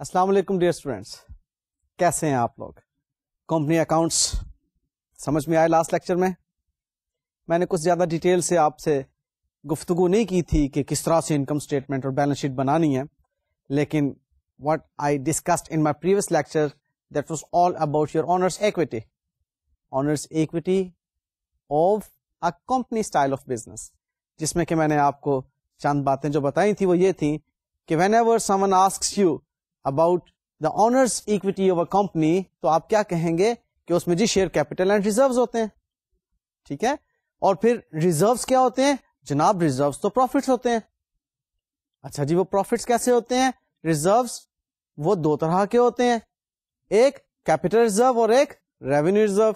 السلام علیکم dear students, کیسے ہیں آپ لوگ؟ کمپنی اکاؤنٹس سمجھ میں آئے؟ لاسٹ لیکچر میں نے کچھ زیادہ ڈیٹیل سے آپ سے گفتگو نہیں کی تھی کہ کس طرح سے انکم اسٹیٹمنٹ اور بیلنس شیٹ بنانی ہے، لیکن what I discussed in my previous lecture that was all about your owners equity of a company style of business, جس میں کہ میں نے آپ کو چند باتیں جو بتائی تھی وہ یہ تھیں کہ وین ایور سمن asks you about the owners equity of a company, تو آپ کیا کہیں گے کہ اس میں جی شیئر کیپٹل اینڈ ریزروز ہوتے ہیں، ٹھیک ہے؟ اور پھر ریزروز کیا ہوتے ہیں جناب؟ ریزروز تو پروفٹس ہوتے ہیں۔ اچھا جی، وہ پروفٹس کیسے ہوتے ہیں؟ ریزروز وہ دو طرح کے ہوتے ہیں، ایک کیپٹل ریزرو اور ایک ریونیو ریزرو۔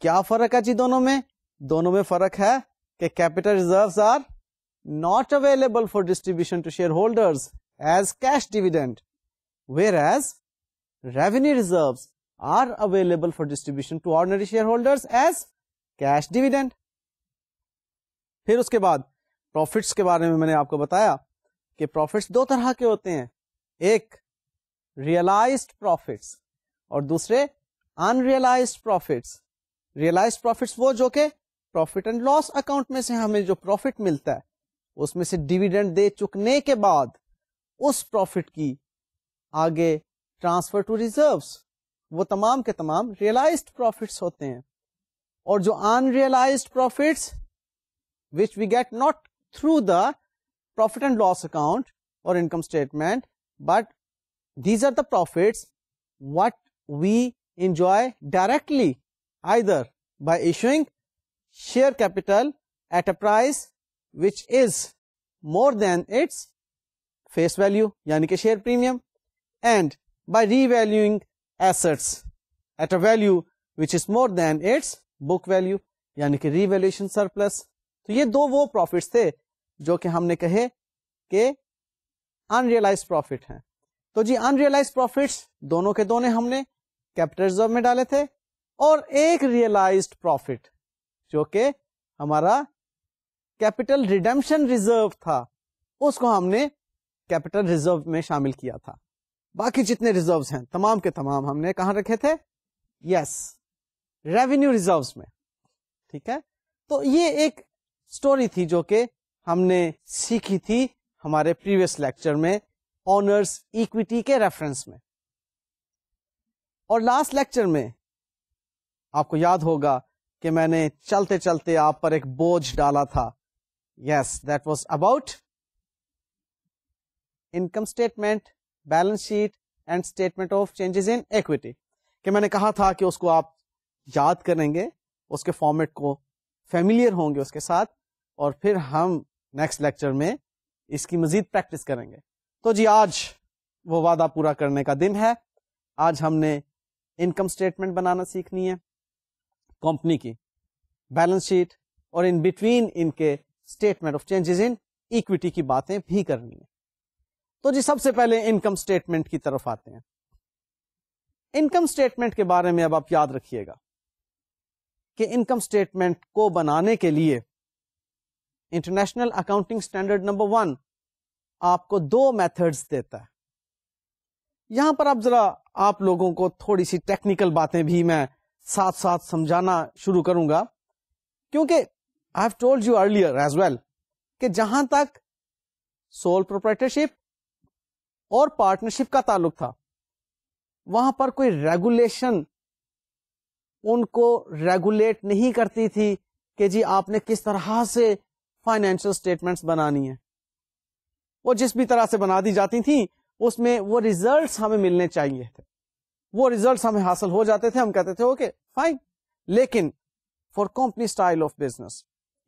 کیا فرق ہے جی دونوں میں؟ دونوں میں فرق ہے کہ capital reserves are not available for distribution to shareholders as cash dividend, whereas revenue reserves are available for distribution to ordinary shareholders as cash dividend. پھر اس کے بعد profits کے بارے میں نے آپ کو بتایا کہ profits دو طرح کے ہوتے ہیں، ایک realized profits اور دوسرے unrealized profits۔ realized profits وہ جو کہ profit and loss account میں سے ہمیں جو profit ملتا ہے اس میں سے ڈیویڈنڈ دے چکنے کے بعد اس پروفٹ کی آگے ٹرانسفر ٹو ریزروز، وہ تمام کے تمام ریئلائزڈ پروفٹس ہوتے ہیں۔ اور جو unrealized profits which we get not through the profit and loss account اور income statement, but these are the profits what we enjoy directly either by issuing share capital at a price which is more than its face value یعنی کہ share premium, and by revaluing assets at a value which is more than its book value یعنی کہ revaluation surplus۔ تو یہ دو وہ prophets تھے جو کہ ہم نے کہے کہ unrealized profit ہیں۔ تو جی unrealized profits دونوں کے دونوں ہم نے کیپٹل ریزرو میں ڈالے تھے، اور ایک realized profit جو کہ ہمارا کیپٹل ریڈمپشن ریزرو تھا، اس کو ہم نے کیپٹل ریزرو میں شامل کیا تھا۔ باقی جتنے ریزروز ہیں تمام کے تمام ہم نے کہاں رکھے تھے؟ یس، ریونیو ریزروز میں، ٹھیک ہے؟ تو یہ ایک سٹوری تھی جو کہ ہم نے سیکھی تھی ہمارے پریویس لیکچر میں اونرز ایکویٹی کے ریفرنس میں۔ اور لاسٹ لیکچر میں آپ کو یاد ہوگا کہ میں نے چلتے چلتے آپ پر ایک بوجھ ڈالا تھا۔ Yes, that was about income statement, balance sheet and statement of changes in equity، کہ میں نے کہا تھا کہ اس کو آپ یاد کریں گے، اس کے فارمیٹ کو فیملیئر ہوں گے اس کے ساتھ، اور پھر ہم نیکسٹ لیکچر میں اس کی مزید پریکٹس کریں گے۔ تو جی آج وہ وعدہ پورا کرنے کا دن ہے۔ آج ہم نے انکم اسٹیٹمنٹ بنانا سیکھنی ہے کمپنی کی، بیلنس شیٹ، اور ان بٹوین ان کے statement of changes in equity کی باتیں بھی کرنی ہے۔ تو جی سب سے پہلے انکم اسٹیٹمنٹ کی طرف آتے ہیں۔ انکم اسٹیٹمنٹ کے بارے میں اب آپ یاد رکھیے گا کہ انکم اسٹیٹمنٹ کو بنانے کے لیے انٹرنیشنل اکاؤنٹنگ اسٹینڈرڈ نمبر 1 آپ کو 2 میتھڈز دیتا ہے۔ یہاں پر اب ذرا آپ لوگوں کو تھوڑی سی ٹیکنیکل باتیں بھی میں ساتھ ساتھ سمجھانا شروع کروں گا، کیونکہ I have told you earlier as well کہ جہاں تک سول پروپرائٹرشپ اور پارٹنرشپ کا تعلق تھا، وہاں پر کوئی ریگولیشن ان کو ریگولیٹ نہیں کرتی تھی کہ جی آپ نے کس طرح سے فائنینشل اسٹیٹمنٹس بنانی ہے۔ وہ جس بھی طرح سے بنا دی جاتی تھیں اس میں وہ ریزلٹس ہمیں ملنے چاہیے تھے، وہ ریزلٹس ہمیں حاصل ہو جاتے تھے، ہم کہتے تھے اوکے فائن۔ لیکن for company style of business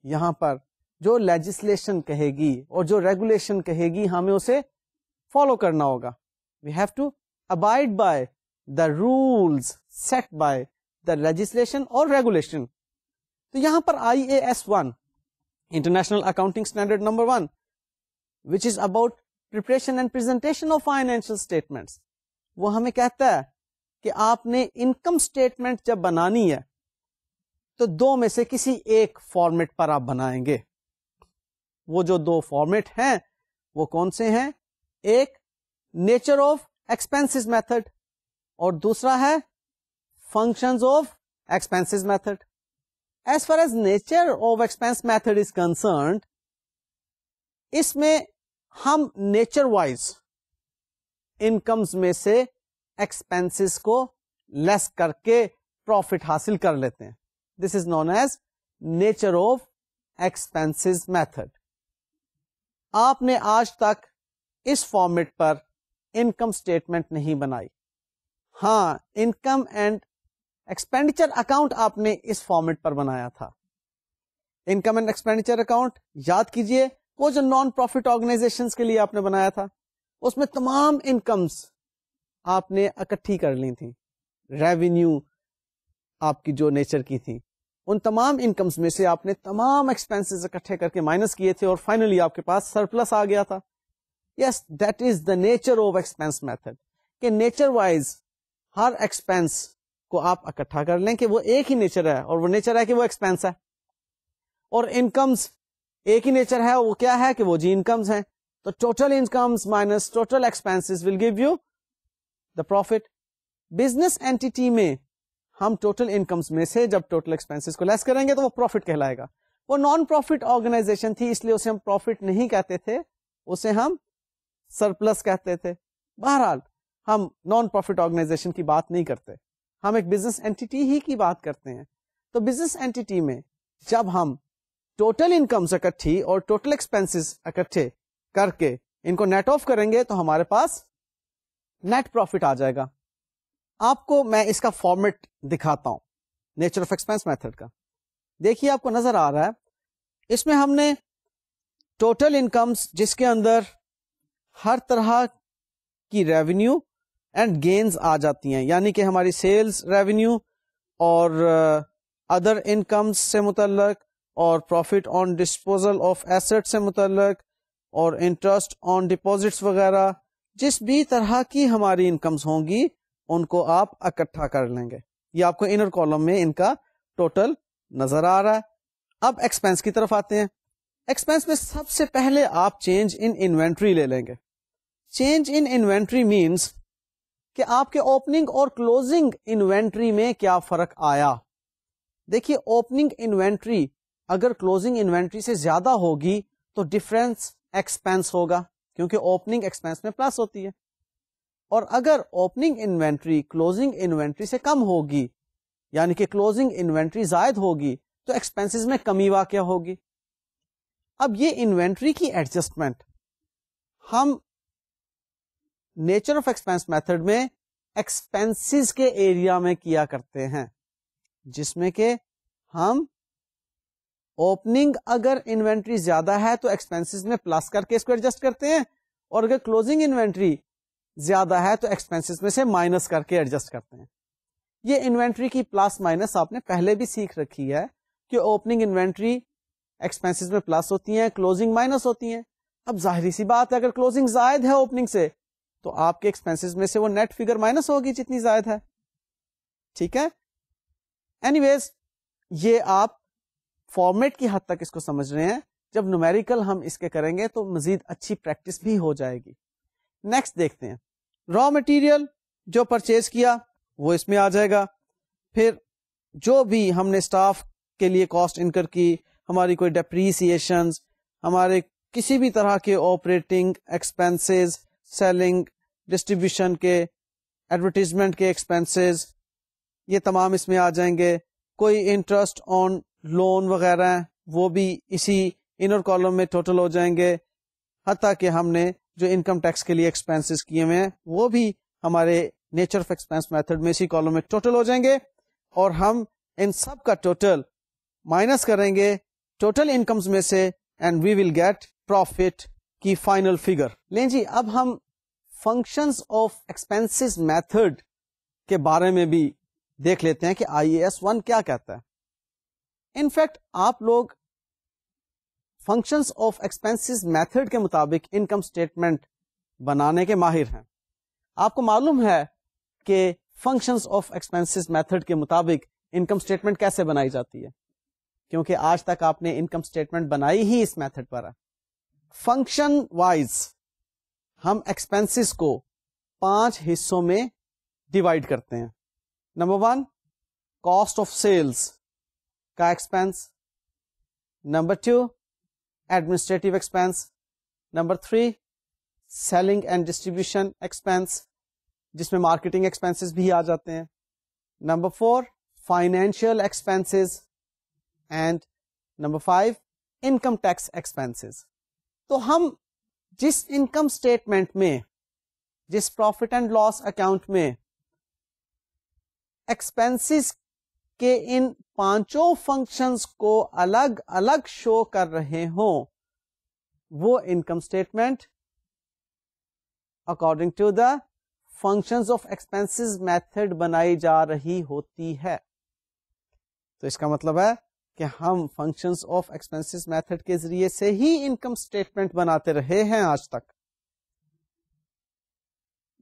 یہاں پر جو لیجسلیشن کہے گی اور جو ریگولیشن کہے گی ہمیں اسے فالو کرنا ہوگا۔ We have to abide by the rules set by the legislation اور ریگولیشن۔ تو یہاں پر IAS1 international accounting standard number 1 which is about preparation and presentation of financial statements، وہ ہمیں کہتا ہے کہ آپ نے انکم اسٹیٹمنٹ جب بنانی ہے تو 2 میں سے کسی ایک فارمیٹ پر آپ بنائیں گے۔ وہ جو 2 فارمیٹ ہیں وہ کون سے ہیں؟ ایک نیچر آف ایکسپینسز میتھڈ اور دوسرا ہے functions of expenses method. As far as nature of expense method is concerned, اس میں ہم نیچر وائز انکمز میں سے ایکسپینسز کو لیس کر کے پروفٹ حاصل کر لیتے ہیں. This is known as nature of expenses method. آپ نے آج تک اس فارمیٹ پر انکم اسٹیٹمنٹ نہیں بنائی. ہاں, انکم اینڈ ایکسپینڈیچر اکاؤنٹ آپ نے اس فارمیٹ پر بنایا تھا. انکم اینڈ ایکسپینڈیچر اکاؤنٹ یاد کیجئے, وہ جو نان پروفٹ آرگنائزیشنز کے لیے آپ نے بنایا تھا, اس میں تمام انکمز آپ نے اکٹھی کر لی تھی. ریونیو آپ کی جو نیچر کی تھی, ان تمام انکمز میں سے آپ نے تمام ایکسپینسز اکٹھے کر کے مائنس کیے تھے اور فائنلی آپ کے پاس سرپلس آ گیا تھا. Yes, that is the nature of expense method, کہ نیچر وائز ہر ایکسپینس کو آپ اکٹھا کر لیں کہ وہ ایک ہی نیچر ہے, اور وہ نیچر ہے کہ وہ ایکسپینس ہے. اور انکمز ایک ہی نیچر ہے, وہ کیا ہے کہ وہ جی انکمز ہیں. تو total incomes minus total expenses will give you the profit. Business entity میں ہم ٹوٹل انکمز میں سے جب ٹوٹل ایکسپینسز کو لیس کریں گے تو وہ پروفٹ کہلائے گا. وہ نان پروفٹ آرگنائزیشن تھی, اس لیے اسے ہم پروفٹ نہیں کہتے تھے, اسے ہم سرپلس کہتے تھے. بہرحال ہم نان پروفٹ آرگنائزیشن کی بات نہیں کرتے, ہم ایک بزنس اینٹی ہی کی بات کرتے ہیں. تو بزنس اینٹی میں جب ہم ٹوٹل انکمز اکٹھی اور ٹوٹل ایکسپینسز اکٹھے کر کے ان کو نیٹ آف کریں گے تو ہمارے پاس نیٹ پروفٹ آ جائے گا. آپ کو میں اس کا فارمیٹ دکھاتا ہوں نیچر آف ایکسپینس میتھڈ کا. دیکھیے آپ کو نظر آ رہا ہے, اس میں ہم نے ٹوٹل انکمز جس کے اندر ہر طرح کی ریونیو اینڈ گینز آ جاتی ہیں, یعنی کہ ہماری سیلز ریونیو اور ادر انکمز سے متعلق اور profit on disposal of asset سے متعلق اور انٹرسٹ آن ڈپازٹس وغیرہ, جس بھی طرح کی ہماری انکمز ہوں گی ان کو آپ اکٹھا کر لیں گے. یہ آپ کو انر کالم میں ان کا ٹوٹل نظر آ رہا ہے. اب ایکسپینس کی طرف آتے ہیں. ایکسپینس میں سب سے پہلے آپ چینج ان انوینٹری لے لیں گے. چینج ان انوینٹری مینس کہ آپ کے اوپننگ اور کلوزنگ انوینٹری میں کیا فرق آیا. دیکھیے, اوپننگ انوینٹری اگر کلوزنگ انوینٹری سے زیادہ ہوگی تو ڈفرینس ایکسپینس ہوگا, کیونکہ اوپننگ ایکسپینس میں پلس ہوتی ہے. اور اگر اوپننگ انوینٹری کلوزنگ انوینٹری سے کم ہوگی, یعنی کہ کلوزنگ انوینٹری زائد ہوگی, تو ایکسپینسز میں کمی واقع ہوگی. اب یہ انوینٹری کی ایڈجسٹمنٹ ہم نیچر آف ایکسپینس میتھڈ میں ایکسپینسز کے ایریا میں کیا کرتے ہیں, جس میں کہ ہم اوپننگ اگر انوینٹری زیادہ ہے تو ایکسپینسز میں پلس کر کے اس کو ایڈجسٹ کرتے ہیں, اور اگر کلوزنگ انوینٹری زیادہ ہے تو ایکسپینسز میں سے مائنس کر کے ایڈجسٹ کرتے ہیں. یہ انوینٹری کی پلس مائنس آپ نے پہلے بھی سیکھ رکھی ہے کہ اوپننگ انوینٹری ایکسپینسز میں پلس ہوتی ہیں, کلوزنگ مائنس ہوتی ہیں. اب ظاہری سی بات ہے, اگر کلوزنگ زائد ہے اوپننگ سے تو آپ کے ایکسپینسز میں سے وہ نیٹ فگر مائنس ہوگی جتنی زائد ہے. ٹھیک ہے, اینی ویز یہ آپ فارمیٹ کی حد تک اس کو سمجھ رہے ہیں. جب نومیریکل ہم اس کے کریں گے تو مزید اچھی پریکٹس بھی ہو جائے گی. نیکسٹ دیکھتے ہیں, را مٹیریل جو پرچیز کیا وہ اس میں آ جائے گا. پھر جو بھی ہم نے اسٹاف کے لیے کاسٹ انکر کی, ہماری کوئی ڈیپریسیشنز, ہمارے کسی بھی طرح کے آپریٹنگ ایکسپینسز, سیلنگ ڈسٹریبیوشن کے, ایڈورٹیزمنٹ کے ایکسپینسز, یہ تمام اس میں آ جائیں گے. کوئی انٹرسٹ آن لون وغیرہ ہیں وہ بھی اسی انر کالم میں ٹوٹل ہو جائیں گے. حتیٰ کہ ہم نے جو انکم ٹیکس کے لیے ایکسپینسز کیے ہوئے ہیں وہ بھی ہمارے نیچر آف ایکسپینس میتھڈ میں اسی کالم میں ٹوٹل ہو جائیں گے, اور ہم ان سب کا ٹوٹل مائنس کریں گے ٹوٹل انکمز میں سے, and we will get profit کی فائنل فگر. لیں جی, اب ہم فنکشنز آف ایکسپینسز میتھڈ کے بارے میں بھی دیکھ لیتے ہیں کہ IAS 1 کیا کہتا ہے. انفیکٹ آپ لوگ فنکشنز آف ایکسپینسز میتھڈ کے مطابق انکم اسٹیٹمنٹ بنانے کے ماہر ہیں. آپ کو معلوم ہے کہ فنکشنز آف ایکسپینسز میتھڈ کے مطابق انکم اسٹیٹمنٹ کیسے بنائی جاتی ہے, کیونکہ آج تک آپ نے انکم اسٹیٹمنٹ بنائی ہی اس میتھڈ پر ہے. فنکشن وائز ہم ایکسپینسز کو 5 حصوں میں ڈیوائڈ کرتے ہیں. نمبر 1 کاسٹ آف سیلس کا expense. Number 2 administrative expense. Number 3 selling and distribution expense جس میں مارکیٹنگ ایکسپینسز بھی آ جاتے ہیں. Number 4 financial expenses. And number 5 income tax expenses. تو ہم جس انکم اسٹیٹمنٹ میں, جس پروفٹ اینڈ لاس اکاؤنٹ میں ایکسپینسز کے ان 5 فنکشنز کو الگ الگ شو کر رہے ہوں, وہ income statement according to the functions of expenses method بنائی جا رہی ہوتی ہے. تو اس کا مطلب ہے کہ ہم فنکشنز آف ایکسپینسز میتھڈ کے ذریعے سے ہی انکم اسٹیٹمنٹ بناتے رہے ہیں آج تک.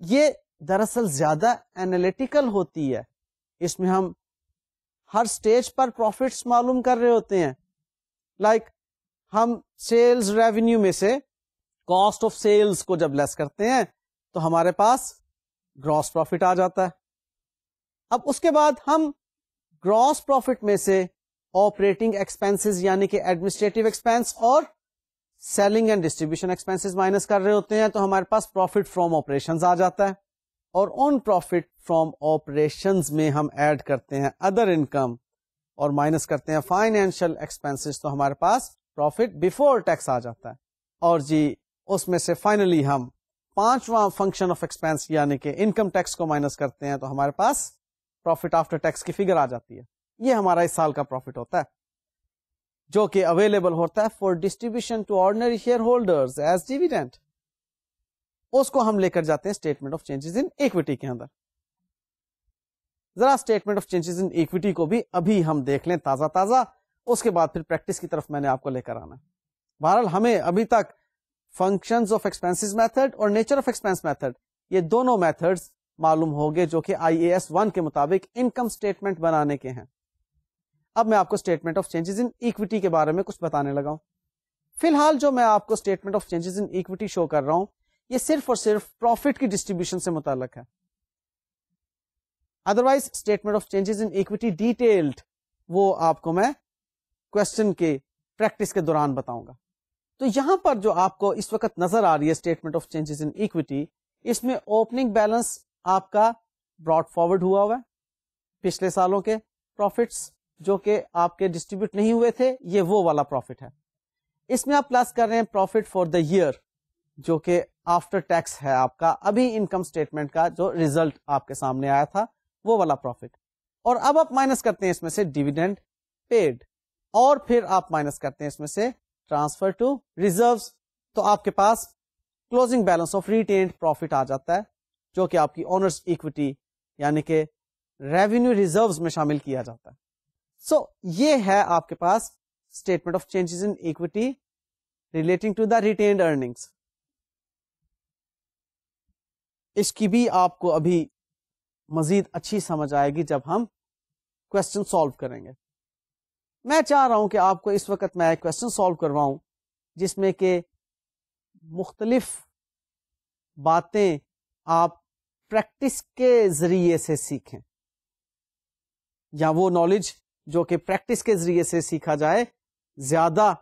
یہ دراصل زیادہ اینالیٹیکل ہوتی ہے. اس میں ہم ہر سٹیج پر پروفٹس معلوم کر رہے ہوتے ہیں. لائک ہم سیلز ریونیو میں سے کاسٹ آف سیلز کو جب لیس کرتے ہیں تو ہمارے پاس گراس پروفٹ آ جاتا ہے. اب اس کے بعد ہم گراس پروفٹ میں سے آپریٹنگ ایکسپینسز یعنی کہ ایڈمنسٹریٹو ایکسپینس اور selling and distribution expenses minus کر رہے ہوتے ہیں, تو ہمارے پاس پروفٹ فرام آپریشنز آ جاتا ہے. اور ان پروفٹ فرام آپریشنز میں ہم ایڈ کرتے ہیں ادر انکم اور مائنس کرتے ہیں فائنینشیل ایکسپینسز, تو ہمارے پاس پروفٹ بفور ٹیکس آ جاتا ہے. اور جی اس میں سے فائنلی ہم 5واں فنکشن آف ایکسپینس یعنی کہ انکم ٹیکس کو مائنس کرتے ہیں, تو ہمارے پاس پروفٹ آفٹر ٹیکس کی فگر آ جاتی ہے. یہ ہمارا اس سال کا پروفٹ ہوتا ہے جو کہ اویلیبل ہوتا ہے for distribution to ordinary share holders as dividend. اس کو ہم لے کر جاتے ہیں statement of changes in equity کے اندر. ذرا statement of changes in equity کو بھی ابھی ہم دیکھ لیں تازہ تازہ, اس کے بعد پھر پریکٹس کی طرف میں نے آپ کو لے کر آنا. بہرحال ہمیں ابھی تک فنکشنز آف ایکسپینسز میتھڈ اور نیچر آف ایکسپینس میتھڈ یہ دونوں میتھڈز معلوم ہو گئے جو کہ IAS 1 کے مطابق انکم اسٹیٹمنٹ بنانے کے ہیں. اب میں آپ کو statement of changes in equity کے بارے میں کچھ بتانے لگا ہوں. فی الحال جو میں آپ کو statement of changes in equity show کر رہا ہوں یہ صرف اور صرف پروفٹ کی ڈسٹریبیوشن سے متعلق ہے. Otherwise statement of changes in equity detailed وہ آپ کو میں کوشچن کے پریکٹس کے دوران بتاؤں گا. تو یہاں پر جو آپ کو اس وقت نظر آ رہی ہے statement of changes in equity, اس میں اوپننگ بیلنس آپ کا براٹ فارورڈ ہوا ہوا ہے. پچھلے سالوں کے پروفٹس جو کہ آپ کے ڈسٹریبیوٹ نہیں ہوئے تھے یہ وہ والا پروفٹ ہے. اس میں آپ پلس کر رہے ہیں پروفٹ فار دا ایئر جو کہ آفٹر ٹیکس ہے آپ کا ابھی انکم اسٹیٹمنٹ کا جو ریزلٹ آپ کے سامنے آیا تھا وہ والا پروفٹ. اور اب آپ مائنس کرتے ہیں اس میں سے ڈیویڈینڈ پیڈ, اور پھر آپ مائنس کرتے ہیں اس میں سے ٹرانسفر ٹو ریزروز, تو آپ کے پاس closing balance of retained profit آ جاتا ہے جو کہ آپ کی اونرز ایکویٹی یعنی کہ ریونیو ریزروز میں شامل کیا جاتا ہے. سو یہ ہے آپ کے پاس statement of changes in equity relating to the retained earnings. اس کی بھی آپ کو ابھی مزید اچھی سمجھ آئے گی جب ہم کوشچن سالو کریں گے. میں چاہ رہا ہوں کہ آپ کو اس وقت میں ایک کوشچن سالو کرواؤں جس میں کہ مختلف باتیں آپ پریکٹس کے ذریعے سے سیکھیں, یا وہ نالج جو کہ پریکٹس کے ذریعے سے سیکھا جائے زیادہ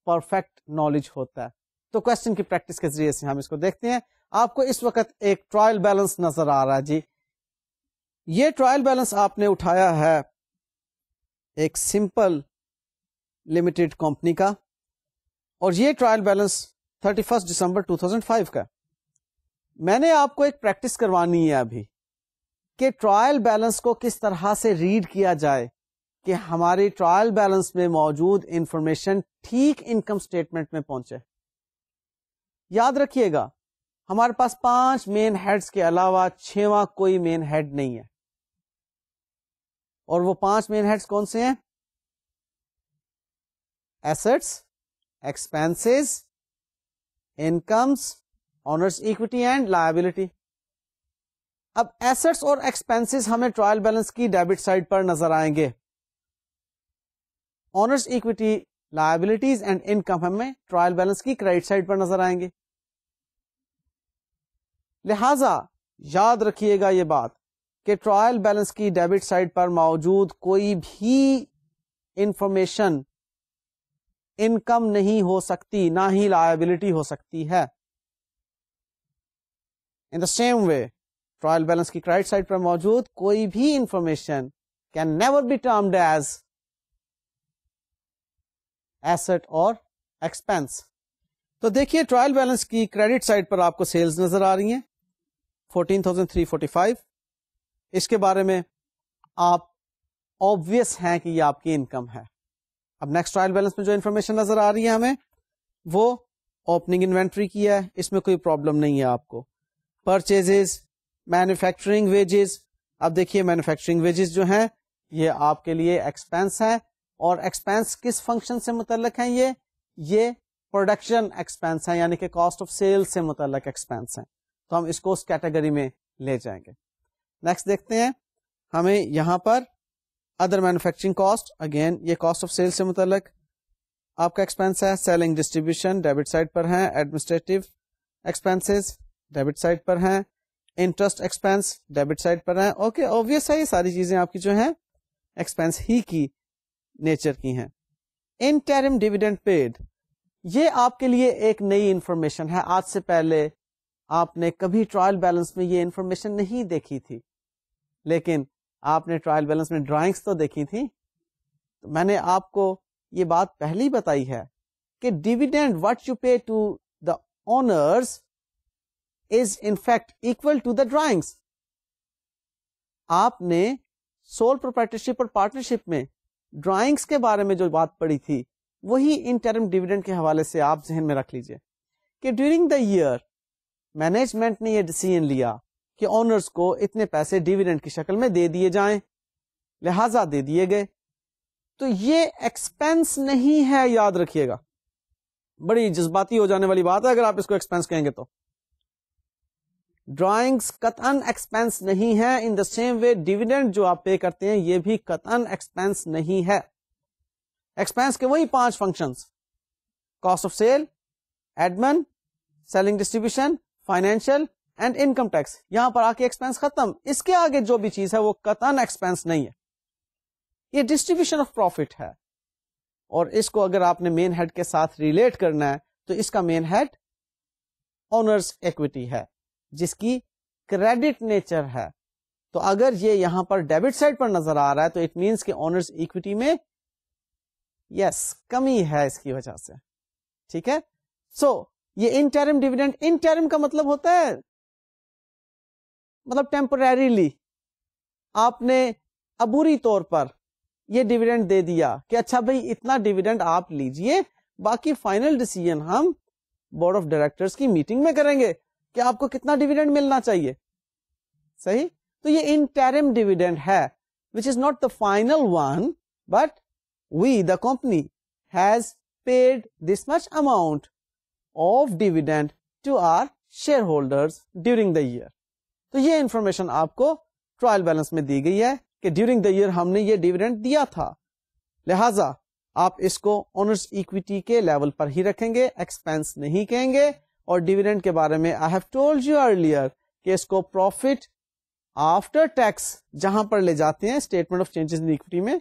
پرفیکٹ نالج ہوتا ہے. تو کوشچن کی پریکٹس کے ذریعے سے ہم اس کو دیکھتے ہیں. آپ کو اس وقت ایک ٹرائل بیلنس نظر آ رہا ہے. جی یہ ٹرائل بیلنس آپ نے اٹھایا ہے ایک سمپل لمیٹڈ کمپنی کا, اور یہ ٹرائل بیلنس 31 دسمبر 2005 کا. میں نے آپ کو ایک پریکٹس کروانی ہے ابھی کہ ٹرائل بیلنس کو کس طرح سے ریڈ کیا جائے کہ ہماری ٹرائل بیلنس میں موجود انفارمیشن ٹھیک انکم اسٹیٹمنٹ میں پہنچے. یاد رکھیے گا ہمارے پاس 5 مین ہیڈز کے علاوہ 6واں کوئی مین ہیڈ نہیں ہے, اور وہ 5 مین ہیڈز کون سے ہیں؟ Assets, expenses, incomes, owners equity and liability. اب ایسٹس اور ایکسپینسز ہمیں ٹرائل بیلنس کی ڈیبٹ سائڈ پر نظر آئیں گے, owners equity, liabilities and income ہمیں ٹرائل بیلنس کی کریڈٹ سائڈ پر نظر آئیں گے. لہذا یاد رکھیے گا یہ بات کہ ٹرائل بیلنس کی ڈیبٹ سائڈ پر موجود کوئی بھی انفارمیشن انکم نہیں ہو سکتی، نہ ہی لائبلٹی ہو سکتی ہے. In the same way trial balance کی کریڈٹ سائڈ پر موجود کوئی بھی information can never be termed as asset اور ایکسپینس. تو دیکھیے ٹرائل بیلنس کی کریڈٹ سائڈ پر آپ کو سیلز نظر آ رہی ہیں 14,345. اس کے بارے میں آپ obvious ہیں کہ یہ آپ کی انکم ہے. اب نیکسٹ ٹرائل بیلنس میں جو انفارمیشن نظر آ رہی ہے ہمیں وہ اوپننگ انوینٹری کی ہے، اس میں کوئی پرابلم نہیں ہے آپ کو. Purchases, manufacturing wages. اب دیکھیے مینوفیکچرنگ ویجز جو ہیں یہ آپ کے لیے ایکسپینس ہے، اور ایکسپینس کس فنکشن سے متعلق ہیں؟ یہ پروڈکشن ایکسپینس ہے، یعنی کہ کاسٹ آف سیل سے متعلق ایکسپینس ہیں. تو ہم اس کو اس کیٹیگری میں لے جائیں گے. نیکسٹ دیکھتے ہیں ہمیں یہاں پر ادر مینوفیکچرنگ کاسٹ، اگین یہ کاسٹ آف سیل سے متعلق آپ کا ایکسپینس ہے. سیلنگ ڈسٹریبیوشن ڈیبٹ سائڈ پر ہیں. ایڈمنسٹریٹو ایکسپینسز ڈیبٹ سائڈ پر ہیں. انٹرسٹ ایکسپینس ڈیبٹ سائڈ پر ہیں. اوکے obvious ہے یہ ساری چیزیں آپ کی جو ہیں ایکسپینس ہی کی نیچر کی ہیں. انٹرم ڈیویڈنڈ پیڈ، یہ آپ کے لیے ایک نئی انفارمیشن ہے. آج سے پہلے آپ نے کبھی ٹرائل بیلنس میں یہ انفارمیشن نہیں دیکھی تھی، لیکن آپ نے ٹرائل بیلنس میں ڈرائنگس تو دیکھی تھی. تو میں نے آپ کو یہ بات پہلے ہی بتائی ہے کہ dividend what you pay to the owners is in fact equal to the drawings. آپ نے سول پروپرائٹرشپ اور پارٹنرشپ میں ڈرائنگس کے بارے میں جو بات پڑھی تھی وہی انٹرم ڈیویڈینڈ کے حوالے سے آپ ذہن میں رکھ لیجئے کہ ڈیورنگ دا ایئر مینجمنٹ نے یہ ڈیسیژن لیا کہ اونرز کو اتنے پیسے ڈیویڈینڈ کی شکل میں دے دیے جائیں، لہذا دے دیے گئے. تو یہ ایکسپینس نہیں ہے، یاد رکھیے گا. بڑی جذباتی ہو جانے والی بات ہے اگر آپ اس کو ایکسپینس کہیں گے تو. ڈرائنگز قطعاً ایکسپینس نہیں ہے. In the same way dividend جو آپ پے کرتے ہیں یہ بھی قطعاً ایکسپینس نہیں ہے. ایکسپینس کے وہی 5 functions, cost of sale, admin, selling distribution, financial and income tax. یہاں پر آ کے ایکسپینس ختم. اس کے آگے جو بھی چیز ہے وہ قطعاً ایکسپینس نہیں ہے. یہ ڈسٹریبیوشن آف پروفٹ ہے، اور اس کو اگر آپ نے مین ہیڈ کے ساتھ ریلیٹ کرنا ہے تو اس کا مین ہیڈ اونرز ایکوٹی ہے جس کی کریڈٹ نیچر ہے. تو اگر یہ یہاں پر ڈیبٹ سائڈ پر نظر آ رہا ہے تو اٹ مینس کہ اونرز ایکوٹی میں کمی ہے اس کی وجہ سے. ٹھیک ہے. سو یہ انٹرم ڈیویڈنڈ، انٹرم کا مطلب ہوتا ہے مطلب ٹیمپوریریلی آپ نے عبوری طور پر یہ ڈیویڈنڈ دے دیا کہ اچھا بھائی اتنا ڈیویڈنڈ آپ لیجئے، باقی فائنل ڈیسیژن ہم بورڈ آف ڈائریکٹرز کی میٹنگ میں کریں گے کہ آپ کو کتنا ڈیویڈنڈ ملنا چاہیے. صحیح. تو یہ انٹرم ڈیویڈنڈ ہے which is not the final one, but we, the company, has paid this much amount of dividend to our shareholders during the year. تو یہ انفارمیشن آپ کو ٹرائل بیلنس میں دی گئی ہے کہ ڈیورنگ دا ایئر ہم نے یہ ڈیویڈنڈ دیا تھا، لہذا آپ اس کو اونرز ایکویٹی کے لیول پر ہی رکھیں گے، ایکسپینس نہیں کہیں گے. اور ڈیویڈنڈ کے بارے میں I have told you earlier کہ اس کو پروفٹ آفٹر ٹیکس جہاں پر لے جاتے ہیں statement of changes in equity میں،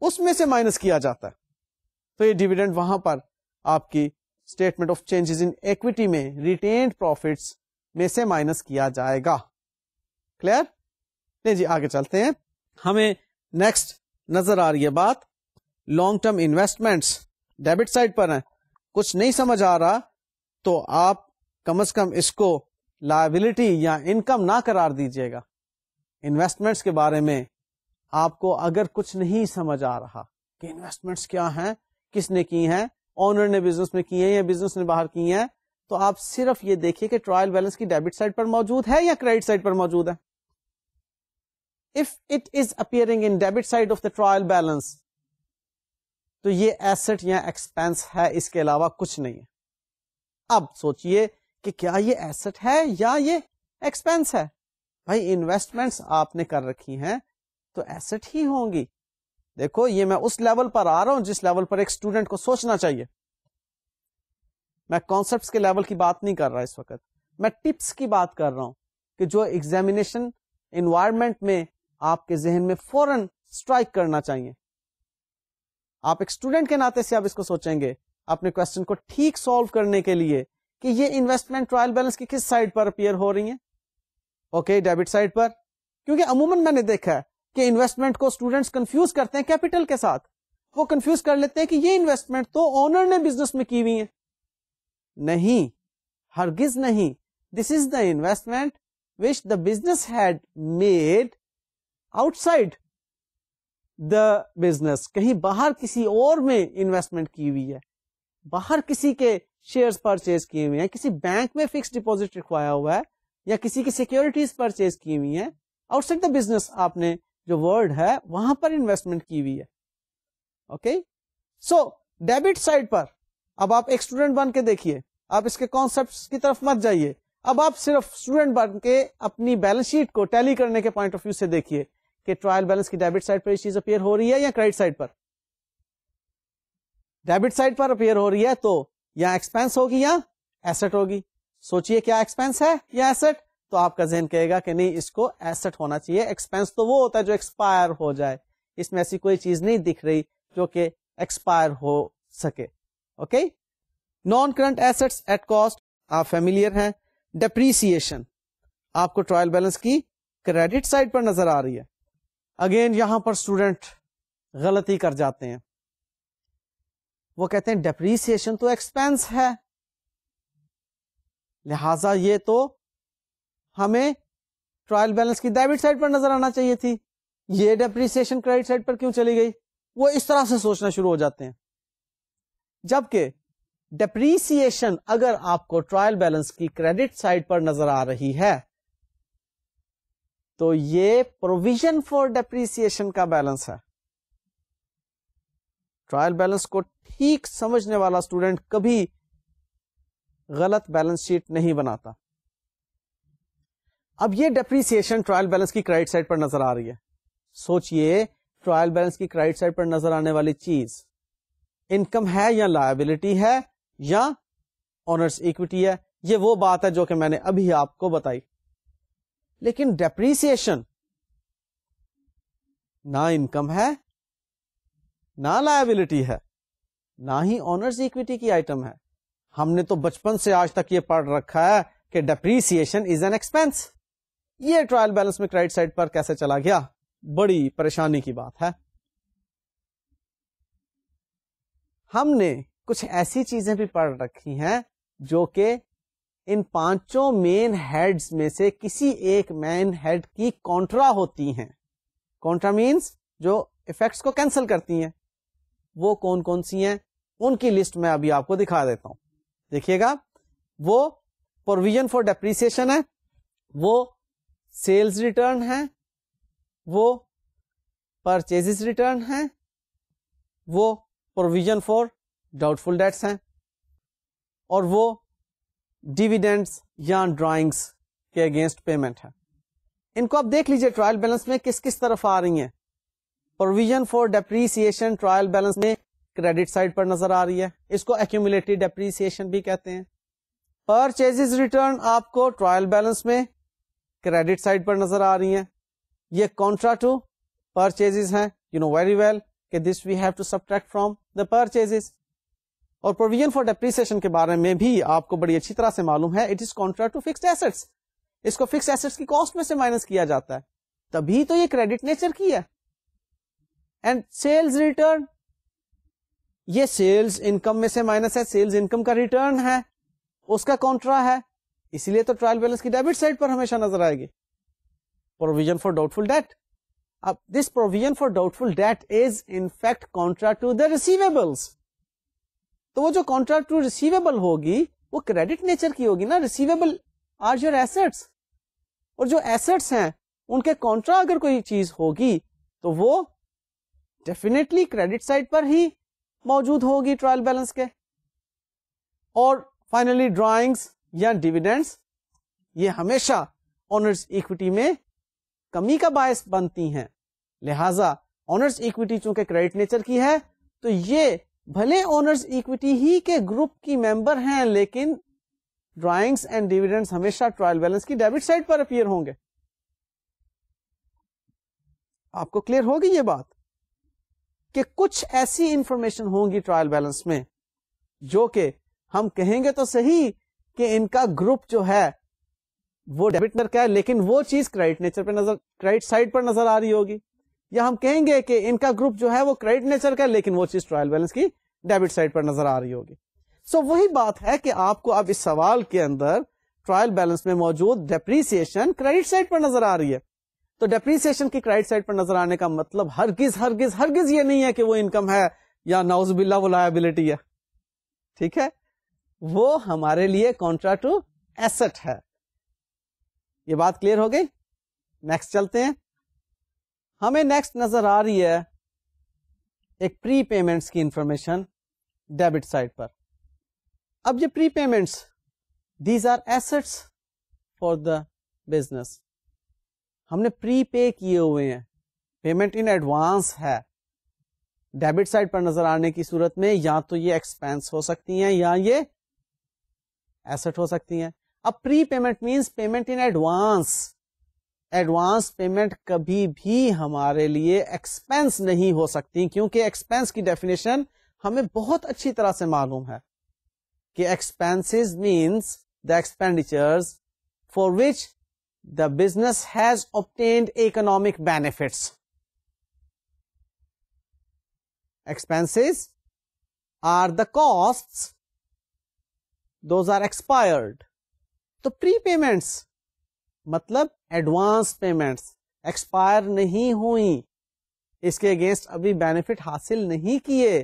اس میں سے مائنس کیا جاتا ہے. تو یہ ڈیویڈنڈ وہاں پر آپ کی statement of changes in equity میں ریٹینڈ پروفٹس میں سے مائنس کیا جائے گا. کلیئر؟ نہیں جی آگے چلتے ہیں. ہمیں نیکسٹ نظر آ رہی ہے بات long term investments debit side پر ہیں. کچھ نہیں سمجھ آ رہا تو آپ کم از کم اس کو لائبلٹی یا انکم نہ قرار دیجیے گا. انویسٹمنٹس کے بارے میں آپ کو اگر کچھ نہیں سمجھ آ رہا کہ انویسٹمنٹس کیا ہیں، کس نے کی ہیں، اونر نے بزنس میں کی ہیں یا بزنس نے باہر کی ہیں، تو آپ صرف یہ دیکھیے کہ ٹرائل بیلنس کی ڈیبٹ سائڈ پر موجود ہے یا کریڈٹ سائڈ پر موجود ہے. If it is appearing in debit side of the trial balance تو یہ ایسٹ یا ایکسپینس ہے، اس کے علاوہ کچھ نہیں ہے. اب سوچئے کہ کیا یہ ایسٹ ہے یا یہ ایکسپینس ہے. بھائی انویسٹمنٹس آپ نے کر رکھی ہیں تو ایسٹ ہی ہوں گی. دیکھو یہ میں اس لیول پر آ رہا ہوں جس لیول پر ایک اسٹوڈنٹ کو سوچنا چاہیے. میں کانسیپٹس کے لیول کی بات نہیں کر رہا اس وقت، میں ٹپس کی بات کر رہا ہوں کہ جو ایگزامینیشن انوائرمنٹ میں آپ کے ذہن میں فوراً اسٹرائک کرنا چاہیے. آپ ایک اسٹوڈنٹ کے ناطے سے آپ اس کو سوچیں گے اپنے کوشچن کو ٹھیک سالو کرنے کے لیے کہ یہ انویسٹمنٹ ٹرائل بیلنس کی کس سائڈ پر اپیئر ہو رہی ہیں. اوکے, ڈیبٹ سائڈ پر. کیونکہ عموماً میں نے دیکھا ہے کہ انویسٹمنٹ کو اسٹوڈنٹس کنفیوز کرتے ہیں کیپٹل کے ساتھ. وہ کنفیوز کر لیتے ہیں کہ یہ انویسٹمنٹ تو اونر نے بزنس میں کی ہوئی ہے. نہیں, ہرگز نہیں. This is the investment which the business head made outside the business. کہیں باہر کسی اور میں انویسٹمنٹ کی ہوئی ہے, باہر کسی کے شیئرز پرچیز کیے ہوئے ہیں, کسی بینک میں فکس ڈپوزٹ رکھوایا ہوا ہے, یا کسی کی سیکورٹیز پرچیز کی ہوئی ہیں. آؤٹ سائڈ دا بزنس آپ نے جو ورڈ ہے وہاں پر انویسٹمنٹ کی ہوئی ہے. اوکے, سو ڈیبٹ سائڈ پر اب آپ ایک اسٹوڈنٹ بن کے دیکھیے, آپ اس کے کانسیپٹس کی طرف مت جائیے. اب آپ صرف اسٹوڈنٹ بن کے اپنی بیلنس شیٹ کو ٹیلی کرنے کے پوائنٹ آف ویو سے دیکھیے کہ ٹرائل بیلنس کی ڈیبٹ سائڈ پر یہ چیز اپیئر ہو رہی ہے یا کریڈٹ سائڈ پر. ڈیبٹ سائڈ پر اپیئر ہو رہی ہے تو یا ایکسپینس ہوگی یا ایسٹ ہوگی. سوچئے کیا ایکسپینس ہے یا ایسٹ, تو آپ کا ذہن کہے گا کہ نہیں اس کو ایسٹ ہونا چاہیے. ایکسپینس تو وہ ہوتا ہے جو ایکسپائر ہو جائے, اس میں ایسی کوئی چیز نہیں دکھ رہی جو کہ ایکسپائر ہو سکے. Okay, non current assets at cost آپ فیملیئر ہیں. ڈیپریسیشن آپ کو ٹرائل بیلنس کی کریڈٹ سائڈ پر نظر آ رہی ہے. اگین یہاں پر اسٹوڈنٹ غلطی کر جاتے ہیں, وہ کہتے ہیں ڈیپریسیشن تو ایکسپینس ہے, لہذا یہ تو ہمیں ٹرائل بیلنس کی ڈیبٹ سائڈ پر نظر آنا چاہیے تھی, یہ ڈیپریسیشن کریڈٹ سائڈ پر کیوں چلی گئی. وہ اس طرح سے سوچنا شروع ہو جاتے ہیں. جبکہ ڈیپریسیشن اگر آپ کو ٹرائل بیلنس کی کریڈٹ سائڈ پر نظر آ رہی ہے تو یہ پروویژن فار ڈیپریسیشن کا بیلنس ہے. ٹرائل بیلنس کو ٹھیک سمجھنے والا اسٹوڈنٹ کبھی غلط بیلنس شیٹ نہیں بناتا. اب یہ ڈیپریسیشن ٹرائل بیلنس کی کریڈٹ سائڈ پر نظر آ رہی ہے. سوچئے ٹرائل بیلنس کی کریڈٹ سائڈ پر نظر آنے والی چیز انکم ہے یا لائبلٹی ہے یا اونرز ایکوٹی ہے, یہ وہ بات ہے جو کہ میں نے ابھی آپ کو بتائی. لیکن ڈیپریسیشن نہ انکم ہے, نہ لائبلٹی ہے, نہ ہی اونرز ایکوٹی کی آئٹم ہے. ہم نے تو بچپن سے آج تک یہ پڑھ رکھا ہے کہ ڈیپریسیشن از این ایکسپینس. یہ ٹرائل بیلنس میں کریڈٹ سائڈ پر کیسے چلا گیا, بڑی پریشانی کی بات ہے. ہم نے کچھ ایسی چیزیں بھی پڑھ رکھی ہیں جو کہ ان پانچوں مین ہیڈز میں سے کسی ایک مین ہیڈ کی کانٹرا ہوتی ہیں. کانٹرا مینس جو افیکٹس کو کینسل کرتی ہیں. وہ کون کون سی ہیں, ان کی لسٹ میں ابھی آپ کو دکھا دیتا ہوں. دیکھیے گا, وہ پروویژن فار ڈیپریسیشن ہے, وہ سیلز ریٹرن ہے, وہ پرچیز ریٹرن ہے, وہ provision for doubtful debts ہیں, اور وہ ڈیویڈینڈز یا ڈرائنگس کے اگینسٹ پیمنٹ ہے. ان کو آپ دیکھ لیجئے ٹرائل بیلنس میں کس کس طرف آ رہی ہیں. Provision for depreciation trial balance میں کریڈٹ سائڈ پر نظر آ رہی ہے, اس کو ایکومولیٹڈ ڈیپریسیشن بھی کہتے ہیں. پرچیز ریٹرن آپ کو ٹرائل بیلنس میں کریڈٹ سائڈ پر نظر آ رہی ہیں. یہ کانٹرا ٹو پرچیز ہیں, یو نو ویری ویل کہ this we have to subtract from the purchase. اور پروویژن فار ڈیپریسیشن کے بارے میں بھی آپ کو بڑی اچھی طرح سے معلوم ہے, it is contra to fixed assets. اس کو فکسڈ ایسٹس کی کاسٹ میں سے مائنس کیا جاتا ہے, تبھی تو یہ کریڈٹ نیچر کی ہے. اینڈ سیلز ریٹرن, یہ سیلز انکم میں سے مائنس ہے, سیلز انکم کا ریٹرن ہے, اس کا کانٹرا ہے, اسی لیے تو ٹرائل بیلنس کی ڈیبٹ سائڈ پر ہمیشہ نظر آئے گی. Provision for doubtful debt, اب this provision for doubtful debt is in fact contra to the receivables. تو وہ جو کانٹرا ٹو ریسیویبل ہوگی وہ کریڈٹ نیچر کی ہوگی نا. ریسیویبل آر یور ایسٹس, اور جو ایسٹس ہیں ان کے کانٹرا اگر کوئی چیز ہوگی تو وہ ڈیفینیٹلی کریڈٹ سائڈ پر ہی موجود ہوگی ٹرائل بیلنس کے. اور فائنلی ڈرائنگس یا ڈیویڈینڈس, یہ ہمیشہ اونرز ایکوٹی میں کمی کا باعث بنتی ہیں. لہذا اونرز ایکوٹی چونکہ کریڈٹ نیچر کی ہے تو یہ بھلے اونرز ایکوٹی ہی کے گروپ کی ممبر ہیں لیکن ڈرائنگس اینڈ ڈیویڈنڈس ہمیشہ ٹرائل بیلنس کی ڈیبٹ سائڈ پر اپیئر ہوں گے. آپ کو کلیئر ہوگی یہ بات کہ کچھ ایسی انفارمیشن ہوں گی ٹرائل بیلنس میں جو کہ ہم کہیں گے تو صحیح کہ ان کا گروپ جو ہے وہ ڈیبٹ کا ہے, لیکن وہ چیز کریڈٹ سائڈ پر نظر آ رہی ہوگی, یا ہم کہیں گے کہ ان کا گروپ جو ہے وہ کریڈٹ نیچر کا ہے لیکن وہ چیز ٹرائل بیلنس کی ڈیبٹ سائڈ پر نظر آ رہی ہوگی. سو وہی بات ہے کہ آپ کو اب اس سوال کے اندر ٹرائل بیلنس میں موجود ڈیپریسیشن کریڈٹ سائڈ پر نظر آ رہی ہے. تو ڈیپریسیشن کی کریڈٹ سائڈ پر نظر آنے کا مطلب ہرگز یہ نہیں ہے کہ وہ انکم ہے یا نعوذ باللہ وہ لائبلٹی ہے. ٹھیک ہے, وہ ہمارے لیے کنٹرا ٹو ایسٹ ہے. یہ بات کلیئر ہو گئی. نیکسٹ چلتے ہیں. ہمیں نیکسٹ نظر آ رہی ہے ایک پری پیمنٹس کی انفارمیشن ڈیبٹ سائڈ پر. اب یہ prepayments these are assets for the business. ہم نے پری پے کیے ہوئے ہیں, پیمنٹ ان ایڈوانس ہے. ڈیبٹ سائڈ پر نظر آنے کی صورت میں یا تو یہ ایکسپینس ہو سکتی ہیں یا یہ ایسٹ ہو سکتی ہیں. اب prepayment means payment in advance. Advance payment کبھی بھی ہمارے لیے ایکسپینس نہیں ہو سکتی, کیونکہ ایکسپینس کی ڈیفینیشن ہمیں بہت اچھی طرح سے معلوم ہے کہ expenses means the expenditures for which the business has obtained economic benefits. Expenses are the costs, those are expired. تو prepayments مطلب ایڈوانس پیمنٹس ایکسپائر نہیں ہوئی, اس کے اگینسٹ ابھی بینیفٹ حاصل نہیں کیے,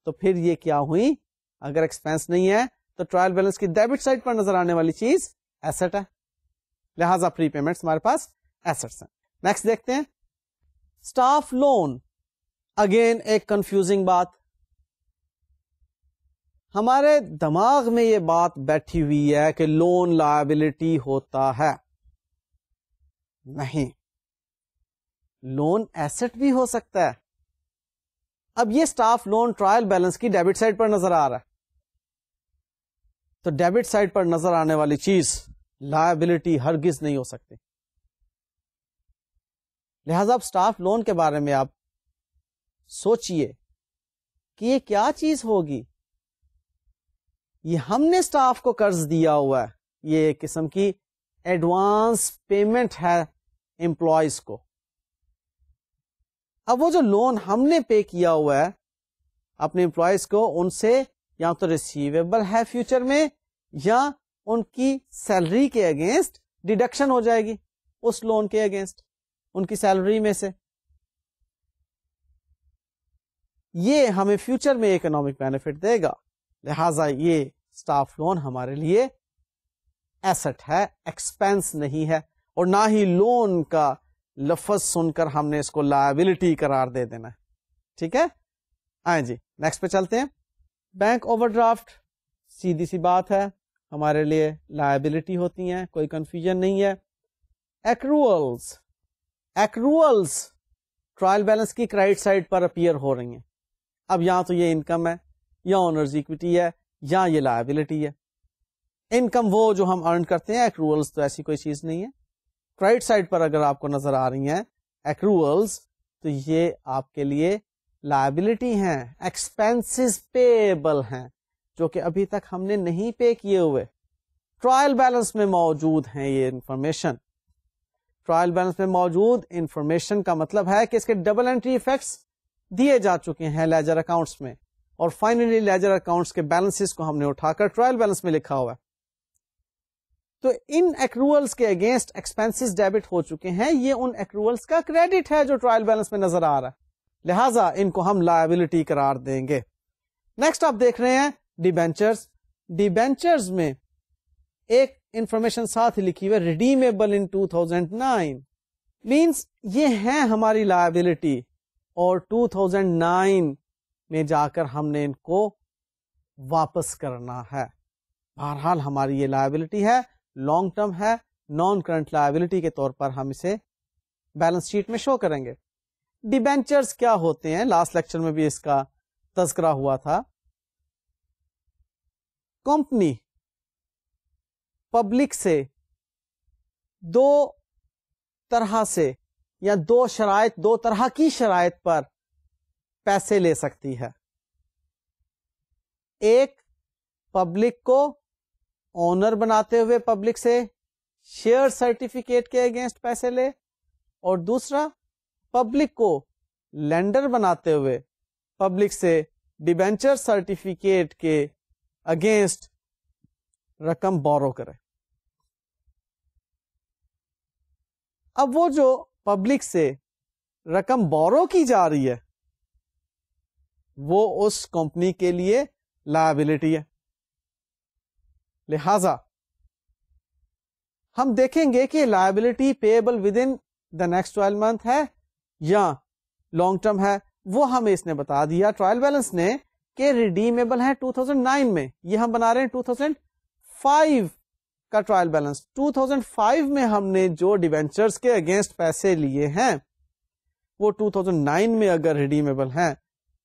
تو پھر یہ کیا ہوئی؟ اگر ایکسپینس نہیں ہے تو ٹرائل بیلنس کی ڈیبٹ سائڈ پر نظر آنے والی چیز ایسٹ ہے, لہذا پری پیمنٹس ہمارے پاس ایسٹس ہیں. نیکسٹ دیکھتے ہیں اسٹاف لون. اگین ایک کنفیوزنگ بات, ہمارے دماغ میں یہ بات بیٹھی ہوئی ہے کہ لون لائبلٹی ہوتا ہے. نہیں, لون ایسٹ بھی ہو سکتا ہے. اب یہ اسٹاف لون ٹرائل بیلنس کی ڈیبٹ سائڈ پر نظر آ رہا ہے, تو ڈیبٹ سائڈ پر نظر آنے والی چیز لائبلٹی ہرگز نہیں ہو سکتی. لہذا اب اسٹاف لون کے بارے میں آپ سوچئے کہ یہ کیا چیز ہوگی. یہ ہم نے اسٹاف کو قرض دیا ہوا ہے, یہ ایک قسم کی ایڈوانس پیمنٹ ہے امپلائیز کو. اب وہ جو لون ہم نے پے کیا ہوا ہے اپنے امپلائیز کو, ان سے یا تو ریسیویبل ہے فیوچر میں, یا ان کی سیلری کے اگینسٹ ڈیڈکشن ہو جائے گی اس لون کے اگینسٹ ان کی سیلری میں سے. یہ ہمیں فیوچر میں اکنامک بینیفٹ دے گا, لہذا یہ اسٹاف لون ہمارے لیے ایسٹ ہے, ایکسپینس نہیں ہے, اور نہ ہی لون کا لفظ سن کر ہم نے اس کو لائبلٹی قرار دے دینا ہے. ٹھیک ہے, آئیں جی نیکسٹ پہ چلتے ہیں. بینک اوور ڈرافٹ سیدھی سی بات ہے, ہمارے لیے لائبلٹی ہوتی ہیں, کوئی کنفیوژن نہیں ہے. ایکروولز ٹرائل بیلنس کی کریڈٹ سائڈ پر اپیئر ہو رہی ہیں. اب یا تو یہ انکم ہے, یا اونرز ایکویٹی ہے, یا یہ لائبلٹی ہے. انکم وہ جو ہم ارن کرتے ہیں, ایکروولز تو ایسی کوئی چیز نہیں ہے. کریڈٹ سائڈ پر اگر آپ کو نظر آ رہی ہیں ایکروولز, تو یہ آپ کے لیے لائبلٹی ہیں, ایکسپینسز پیبل ہیں, جو کہ ابھی تک ہم نے نہیں پے کیے ہوئے. ٹرائل بیلنس میں موجود ہیں یہ انفارمیشن. ٹرائل بیلنس میں موجود انفارمیشن کا مطلب ہے کہ اس کے ڈبل انٹری ایفیکٹس دیے جا چکے ہیں لیجر اکاؤنٹس میں, اور فائنلی لیجر اکاؤنٹس کے بیلنسز کو ہم نے اٹھا کر ٹرائل بیلنس میں لکھا ہوا ہے. تو ان ایکروولز کے اگینسٹ ایکسپینسز ڈیبٹ ہو چکے ہیں, یہ ان ایکروولز کا کریڈٹ ہے جو ٹرائل بیلنس میں نظر آ رہا ہے, لہذا ان کو ہم لائبلٹی قرار دیں گے. نیکسٹ آپ دیکھ رہے ہیں ڈیبینچرز. ڈیبینچرز میں ایک انفارمیشن ساتھ ہی لکھی ہوئی, ریڈیمیبل ان 2009, مینس یہ ہیں ہماری لائبلٹی, اور 2009 میں جا کر ہم نے ان کو واپس کرنا ہے. بہرحال ہماری یہ لائبلٹی ہے, لانگ ٹرم ہے, نان کرنٹ لائبلٹی کے طور پر ہم اسے بیلنس شیٹ میں شو کریں گے. ڈیبینچرز کیا ہوتے ہیں, لاسٹ لیکچر میں بھی اس کا تذکرہ ہوا تھا. کمپنی پبلک سے دو طرح سے یا دو طرح کی شرائط پر پیسے لے سکتی ہے. ایک پبلک کو اونر بناتے ہوئے پبلک سے شیئر سرٹیفکیٹ کے اگینسٹ پیسے لے, اور دوسرا پبلک کو لینڈر بناتے ہوئے پبلک سے ڈیبینچر سرٹیفکیٹ کے اگینسٹ رقم بورو کرے. اب وہ جو پبلک سے رقم بورو کی جا رہی ہے وہ اس کمپنی کے لیے لائبلٹی ہے. لہذا ہم دیکھیں گے کہ liability payable with in the next 12 month ہے یا لانگ ٹرم ہے. وہ ہمیں اس نے بتا دیا ٹرائل بیلنس نے کہ ریڈیمیبل ہے 2009 میں. یہ ہم بنا رہے ہیں 2005 کا ٹرائل بیلنس. 2005 میں ہم نے جو ڈیبینچرز کے اگینسٹ پیسے لیے ہیں وہ 2009 میں اگر ریڈیمیبل ہیں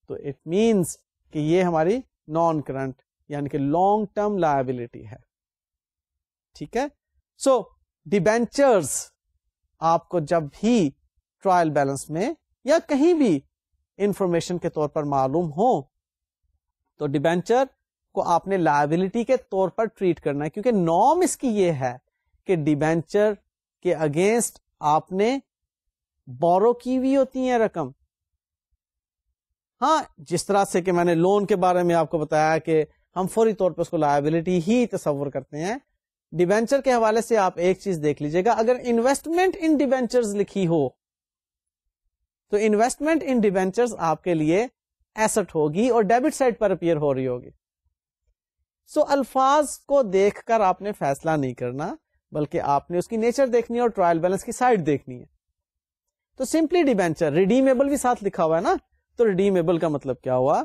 تو اٹ مینس کہ یہ ہماری نان کرنٹ یعنی کہ لانگ ٹرم لائبلٹی ہے. ٹھیک ہے. سو ڈیبینچرز آپ کو جب بھی ٹرائل بیلنس میں یا کہیں بھی انفارمیشن کے طور پر معلوم ہو تو ڈیبینچر کو آپ نے لائبلٹی کے طور پر ٹریٹ کرنا ہے, کیونکہ نارم اس کی یہ ہے کہ ڈیبینچر کے اگینسٹ آپ نے بورو کی ہوئی ہوتی ہیں رقم. ہاں, جس طرح سے کہ میں نے لون کے بارے میں آپ کو بتایا کہ ہم فوری طور پہ اس کو لائبلٹی ہی تصور کرتے ہیں, ڈیبینچر کے حوالے سے آپ ایک چیز دیکھ لیجئے گا. اگر انویسٹمنٹ ان ڈیبینچرز لکھی ہو تو انویسٹمنٹ ان ڈیبینچرز آپ کے لیے ایسٹ ہوگی اور ڈیبٹ سائڈ پر اپیئر ہو رہی ہوگی. سو الفاظ کو دیکھ کر آپ نے فیصلہ نہیں کرنا, بلکہ آپ نے اس کی نیچر دیکھنی ہے اور ٹرائل بیلنس کی سائڈ دیکھنی ہے. تو سمپلی ڈیبینچر ریڈیمیبل بھی ساتھ لکھا ہوا ہے نا, تو ریڈیمیبل کا مطلب کیا ہوا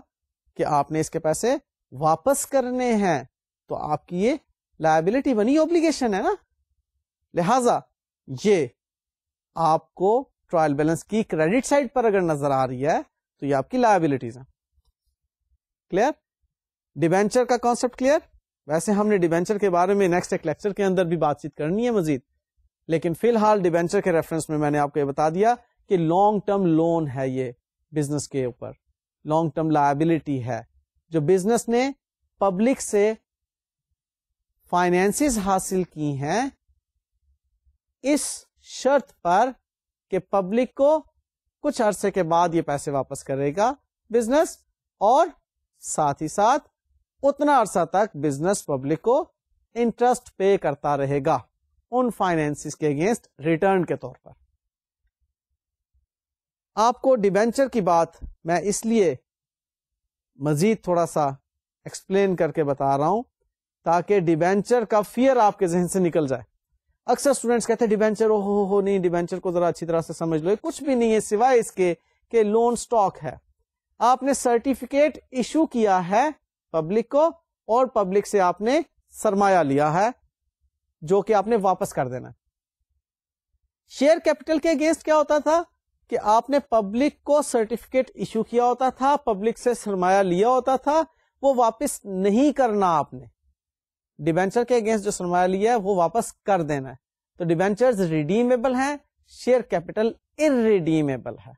کہ آپ نے اس کے پیسے واپس کرنے ہیں, تو آپ کی یہ لائبلٹی بنی, اوبلیگیشن ہے نا. لہذا یہ آپ کو ٹرائل بیلنس کی کریڈٹ سائڈ پر اگر نظر آ رہی ہے تو یہ آپ کی لائبلٹیز ہیں. کلیئر؟ ڈیبینچر کا کانسیپٹ کلیئر؟ ویسے ہم نے ڈیبینچر کے بارے میں نیکسٹ ایک لیکچر کے اندر بھی بات چیت کرنی ہے مزید, لیکن فی الحال ڈیبینچر کے ریفرنس میں نے آپ کو یہ بتا دیا کہ لانگ ٹرم لون ہے, یہ بزنس کے اوپر لانگ ٹرم لائبلٹی ہے جو بزنس نے پبلک سے فائنینسز حاصل کی ہیں اس شرط پر کہ پبلک کو کچھ عرصے کے بعد یہ پیسے واپس کرے گا بزنس, اور ساتھ ہی ساتھ اتنا عرصہ تک بزنس پبلک کو انٹرسٹ پے کرتا رہے گا ان فائنینسز کے اگینسٹ ریٹرن کے طور پر. آپ کو ڈیبینچر کی بات میں اس لیے مزید تھوڑا سا ایکسپلین کر کے بتا رہا ہوں تاکہ ڈیبینچر کا فیئر آپ کے ذہن سے نکل جائے. اکثر اسٹوڈینٹس کہتے ہیں ڈیبینچر ہو نہیں, ڈیبینچر کو ذرا اچھی طرح سے سمجھ لو. کچھ بھی نہیں ہے سوائے اس کے کہ لون سٹاک ہے. آپ نے سرٹیفکیٹ ایشو کیا ہے پبلک کو اور پبلک سے آپ نے سرمایہ لیا ہے جو کہ آپ نے واپس کر دینا. شیئر کیپٹل کے اگینسٹ کیا ہوتا تھا کہ آپ نے پبلک کو سرٹیفکیٹ ایشو کیا ہوتا تھا, پبلک سے سرمایہ لیا ہوتا تھا, وہ واپس نہیں کرنا آپ نے. ڈیبینچر کے اگینسٹ جو سرمایہ لیا ہے وہ واپس کر دینا ہے. تو ڈیبینچرز ریڈیمیبل ہیں, شیئر کیپٹل irredeemable ہے.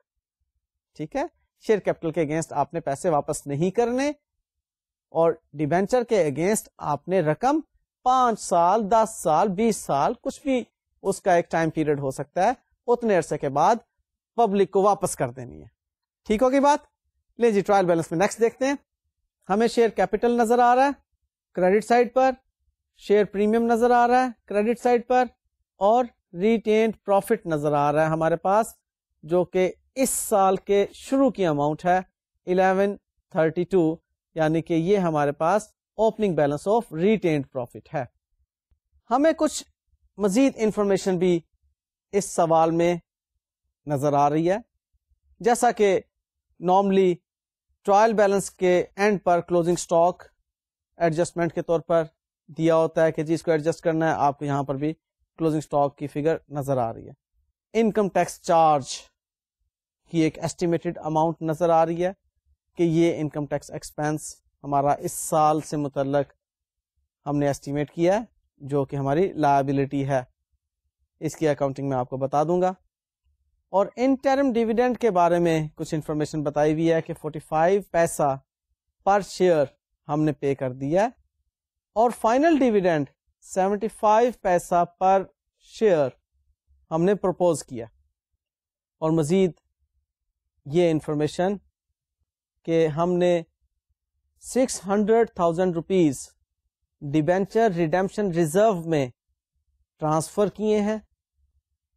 ٹھیک ہے, شیئر کیپٹل کے اگینسٹ آپ نے پیسے واپس نہیں کرنے, اور ڈیبینچر کے اگینسٹ آپ نے رقم 5 سال 10 سال 20 سال کچھ بھی اس کا ایک ٹائم پیریڈ ہو سکتا ہے, اتنے عرصے کے بعد پبلک کو واپس کر دینی ہے. ٹھیک ہوگی بات؟ لے جی ٹرائل بیلنس میں نیکسٹ دیکھتے ہیں. ہمیں شیئر کیپٹل نظر آ رہا ہے کریڈٹ سائڈ پر, شیئر پریمیم نظر آ رہا ہے کریڈٹ سائڈ پر, اور ریٹینڈ پروفٹ نظر آ رہا ہے ہمارے پاس جو کہ اس سال کے شروع کی اماؤنٹ ہے 1132, یعنی کہ یہ ہمارے پاس opening balance of retained profit ہے. ہمیں کچھ مزید انفارمیشن بھی اس سوال میں نظر آ رہی ہے, جیسا کہ نارملی ٹرائل بیلنس کے and per closing stock adjustment کے طور پر دیا ہوتا ہے کہ جی اس کو ایڈجسٹ کرنا ہے. آپ کو یہاں پر بھی کلوزنگ سٹاک کی فگر نظر آ رہی ہے. انکم ٹیکس چارج کی ایک ایسٹیمیٹڈ اماؤنٹ نظر آ رہی ہے کہ یہ انکم ٹیکس ایکسپینس ہمارا اس سال سے متعلق ہم نے ایسٹیمیٹ کیا ہے جو کہ ہماری لائبلٹی ہے، اس کی اکاؤنٹنگ میں آپ کو بتا دوں گا. اور انٹرم ڈیویڈینڈ کے بارے میں کچھ انفارمیشن بتائی ہوئی ہے کہ 45 پیسہ پر شیئر ہم نے پے کر دیا ہے، اور فائنل ڈیویڈینڈ 75 پیسہ پر شیئر ہم نے پروپوز کیا. اور مزید یہ انفارمیشن کہ ہم نے 600,000 روپیز ڈیبینچر ریڈیمپشن ریزرو میں ٹرانسفر کیے ہیں،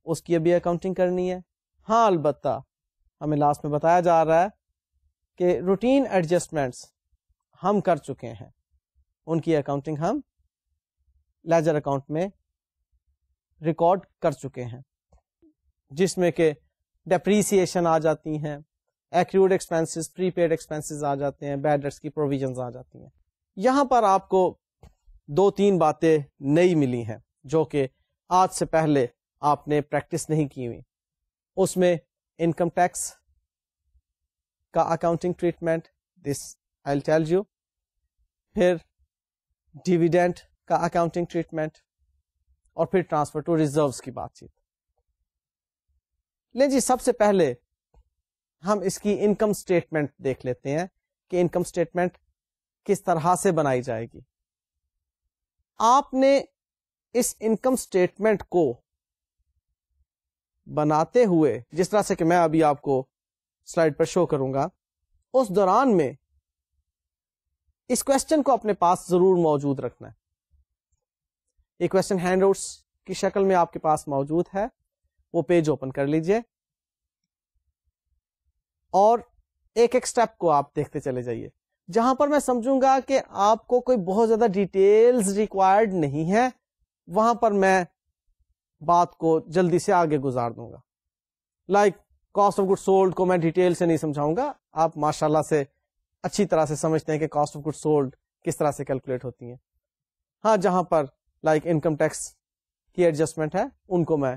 اس کی ابھی اکاؤنٹنگ کرنی ہے. ہاں البتہ ہمیں لاسٹ میں بتایا جا رہا ہے کہ روٹین ایڈجسٹمنٹس ہم کر چکے ہیں، ان کی اکاؤنٹنگ ہم لیجر اکاؤنٹ میں ریکارڈ کر چکے ہیں، جس میں کہ ڈیپریسیشن آ جاتی ہیں، ایکریوڈ ایکسپینسز، پری پیڈ ایکسپینسز آ جاتے ہیں، بیڈ ڈیٹس کی پروویژنز آ جاتی ہیں. یہاں پر آپ کو 2-3 باتیں نئی ملی ہیں جو کہ آج سے پہلے آپ نے پریکٹس نہیں کی ہوئی. اس میں انکم ٹیکس کا accounting treatment, this I will tell you, پھر ڈیویڈینڈ کا اکاؤنٹنگ ٹریٹمنٹ، اور پھر ٹرانسفر ٹو ریزروز کی بات چیت. لیں جی، سب سے پہلے ہم اس کی انکم سٹیٹمنٹ دیکھ لیتے ہیں کہ انکم سٹیٹمنٹ کس طرح سے بنائی جائے گی. آپ نے اس انکم سٹیٹمنٹ کو بناتے ہوئے، جس طرح سے کہ میں ابھی آپ کو سلائیڈ پر شو کروں گا، اس دوران میں اس کوشچن کو اپنے پاس ضرور موجود رکھنا ہے. یہ کوشچن ہینڈ آؤٹس کی شکل میں آپ کے پاس موجود ہے، وہ پیج اوپن کر لیجئے اور ایک ایک سٹیپ کو آپ دیکھتے چلے جائیے. جہاں پر میں سمجھوں گا کہ آپ کو کوئی بہت زیادہ ڈیٹیلز ریکوائرڈ نہیں ہے، وہاں پر میں بات کو جلدی سے آگے گزار دوں گا. Like cost of goods sold کو میں ڈیٹیل سے نہیں سمجھاؤں گا، آپ ماشاءاللہ سے اچھی طرح سے سمجھتے ہیں کہ کاسٹ آف گڈ سولڈ کس طرح سے کیلکولیٹ ہوتی ہیں. ہاں، جہاں پر لائک انکم ٹیکس کی ایڈجسٹمنٹ ہے ان کو میں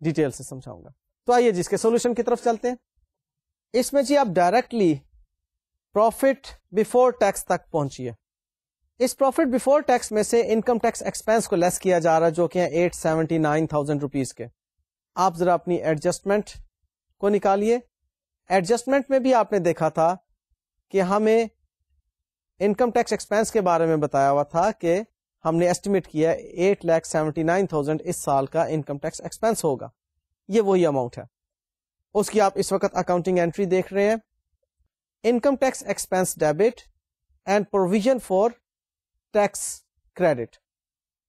ڈیٹیل سے سمجھاؤں گا. تو آئیے جس کے سولوشن کی طرف چلتے ہیں. اس میں جی آپ ڈائریکٹلی پروفٹ بفور ٹیکس تک پہنچیے. اس پروفٹ بفور ٹیکس میں سے انکم ٹیکس ایکسپینس کو لیس کیا جا رہا ہے، جو کہ 879,000 روپیز کے. آپ ذرا اپنی ایڈجسٹمنٹ کو نکالیے. ایڈجسٹمنٹ میں بھی آپ نے دیکھا تھا کہ ہمیں انکم ٹیکس ایکسپینس کے بارے میں بتایا ہوا تھا کہ ہم نے ایسٹیمیٹ کیا 8,79,000 اس سال کا انکم ٹیکس ایکسپینس ہوگا. یہ وہی اماؤنٹ ہے. اس کی آپ اس وقت اکاؤنٹنگ انٹری دیکھ رہے ہیں، income tax expense debit and provision for tax credit.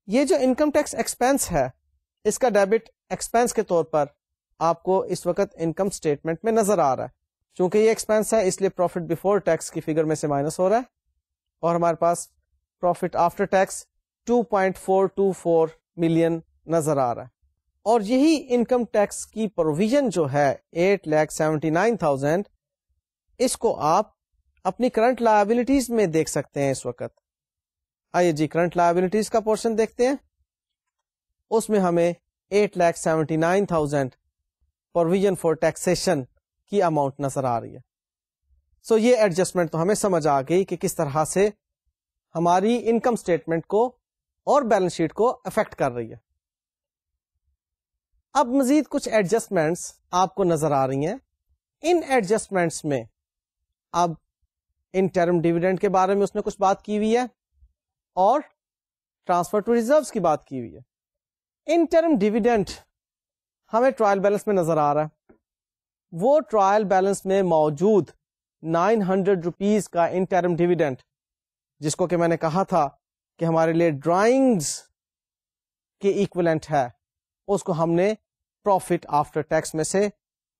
یہ جو انکم ٹیکس ایکسپینس ہے، اس کا ڈیبٹ ایکسپینس کے طور پر آپ کو اس وقت انکم سٹیٹمنٹ میں نظر آ رہا ہے. چونکہ یہ ایکسپینس ہے اس لیے پروفٹ بفور ٹیکس کی فگر میں سے مائنس ہو رہا ہے، اور ہمارے پاس پروفٹ آفٹر ٹیکس 2.424 ملین نظر آ رہا ہے. اور یہی انکم ٹیکس کی پروویژن جو ہے 8,79,000، اس کو آپ اپنی کرنٹ لائبلٹیز میں دیکھ سکتے ہیں اس وقت. آئیے جی کرنٹ لائبلٹیز کا پورشن دیکھتے ہیں. اس میں ہمیں 8,79,000 پروویژن فار ٹیکسیشن کی اماؤنٹ نظر آ رہی ہے. سو یہ ایڈجسٹمنٹ تو ہمیں سمجھ آ گئی کہ کس طرح سے ہماری انکم سٹیٹمنٹ کو اور بیلنس شیٹ کو افیکٹ کر رہی ہے. اب مزید کچھ ایڈجسٹمنٹس آپ کو نظر آ رہی ہیں. ان ایڈجسٹمنٹس میں اب انٹرم ڈیویڈینڈ کے بارے میں اس نے کچھ بات کی ہوئی ہے اور ٹرانسفر ٹو ریزروز کی بات کی ہوئی ہے. انٹرم ڈیویڈینڈ ہمیں ٹرائل بیلنس میں نظر آ رہا ہے. وہ ٹرائل بیلنس میں موجود 900 روپیز کا انٹرم ڈیویڈینڈ، جس کو کہ میں نے کہا تھا کہ ہمارے لیے ڈرائنگز کے ایکویلنٹ ہے، اس کو ہم نے پروفٹ آفٹر ٹیکس میں سے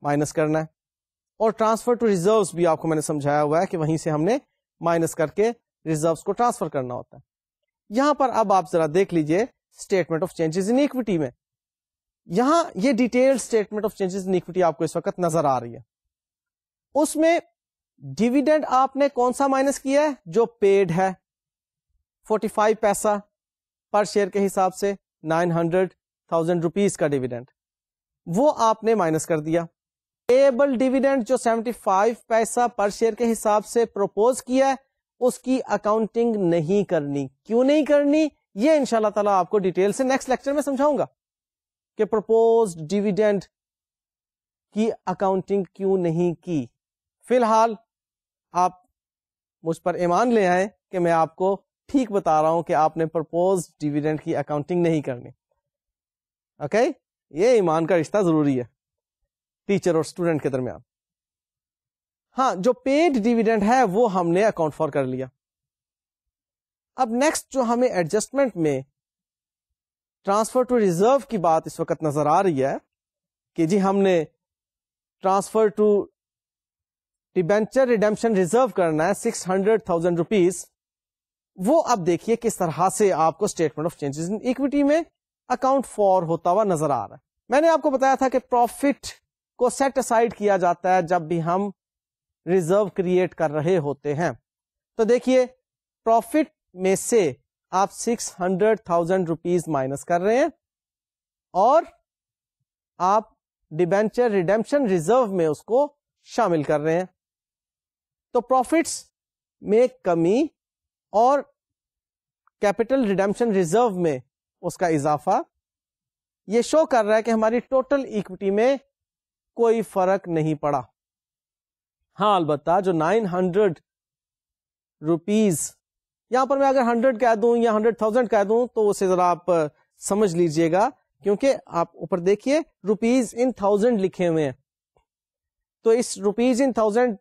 مائنس کرنا ہے. اور ٹرانسفر ٹو ریزروز بھی آپ کو میں نے سمجھایا ہوا ہے کہ وہیں سے ہم نے مائنس کر کے ریزروز کو ٹرانسفر کرنا ہوتا ہے. یہاں پر اب آپ ذرا دیکھ لیجئے statement of changes in equity میں. یہاں یہ detail statement of changes in equity آپ کو اس وقت نظر آ رہی ہے. اس میں ڈیویڈینڈ آپ نے کون سا مائنس کیا ہے؟ جو پیڈ ہے 45 پیسہ پر شیئر کے حساب سے 900,000 روپیز کا ڈیویڈینڈ، وہ آپ نے مائنس کر دیا. پیبل ڈیویڈینڈ جو 75 پیسہ پر شیئر کے حساب سے پروپوز کیا ہے، اس کی اکاؤنٹنگ نہیں کرنی. کیوں نہیں کرنی؟ یہ انشاءاللہ تعالیٰ آپ کو ڈیٹیل سے نیکسٹ لیکچر میں سمجھاؤں گا کہ پرپوزڈ ڈیویڈینڈ کی اکاؤنٹنگ کیوں نہیں کی. فی الحال آپ مجھ پر ایمان لے آئیں کہ میں آپ کو ٹھیک بتا رہا ہوں کہ آپ نے پرپوزڈ ڈیویڈینڈ کی اکاؤنٹنگ نہیں کرنی. اوکے یہ ایمان کا رشتہ ضروری ہے ٹیچر اور اسٹوڈنٹ کے درمیان. ہاں جو پیڈ ڈیویڈینڈ ہے وہ ہم نے اکاؤنٹ فار کر لیا. اب نیکسٹ جو ہمیں ایڈجسٹمنٹ میں ٹرانسفر ٹو ریزرو کی بات اس وقت نظر آ رہی ہے کہ جی ہم نے transfer to debenture redemption reserve کرنا ہے 600,000 روپیز. وہ اب دیکھیے کس طرح سے آپ کو statement of changes in equity میں اکاؤنٹ فار ہوتا ہوا نظر آ رہا ہے. میں نے آپ کو بتایا تھا کہ پروفٹ کو سیٹ اسائڈ کیا جاتا ہے جب بھی ہم ریزرو کریٹ کر رہے ہوتے ہیں. تو دیکھیے پروفٹ میں سے آپ 600,000 روپیز مائنس کر رہے ہیں اور آپ ڈیبینچر ریڈیمپشن ریزرو میں اس کو شامل کر رہے ہیں. تو پروفٹس میں کمی اور کیپٹل ریڈیمپشن ریزرو میں اس کا اضافہ یہ شو کر رہا ہے کہ ہماری ٹوٹل ایکوٹی میں کوئی فرق نہیں پڑا. ہاں البتہ جو 900 روپیز یہاں پر میں اگر 100 کہہ دوں یا 100,000 کہہ دوں تو اسے ذرا آپ سمجھ لیجئے گا کیونکہ آپ اوپر دیکھیے روپیز ان 1000 لکھے ہوئے ہیں. تو اس روپیز ان 1000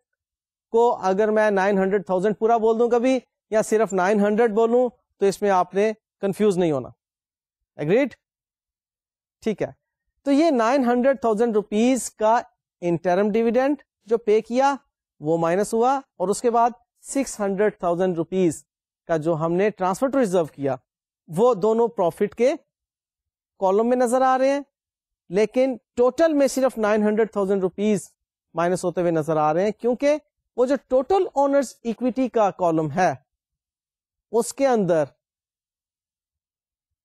کو اگر میں 900,000 پورا بول دوں کبھی یا صرف 900 بولوں تو اس میں آپ نے کنفیوز نہیں ہونا. ایگریڈ؟ ٹھیک ہے. تو یہ 900,000 روپیز کا انٹرم ڈیویڈینڈ جو پے کیا وہ مائنس ہوا اور اس کے بعد 600,000 روپیز کا جو ہم نے ٹرانسفر ٹو ریزرو کیا وہ دونوں پروفٹ کے کالم میں نظر آ رہے ہیں لیکن ٹوٹل میں صرف 900,000 روپیز مائنس ہوتے ہوئے نظر آ رہے ہیں کیونکہ وہ جو ٹوٹل اونرز ایکویٹی کا کالم ہے اس کے اندر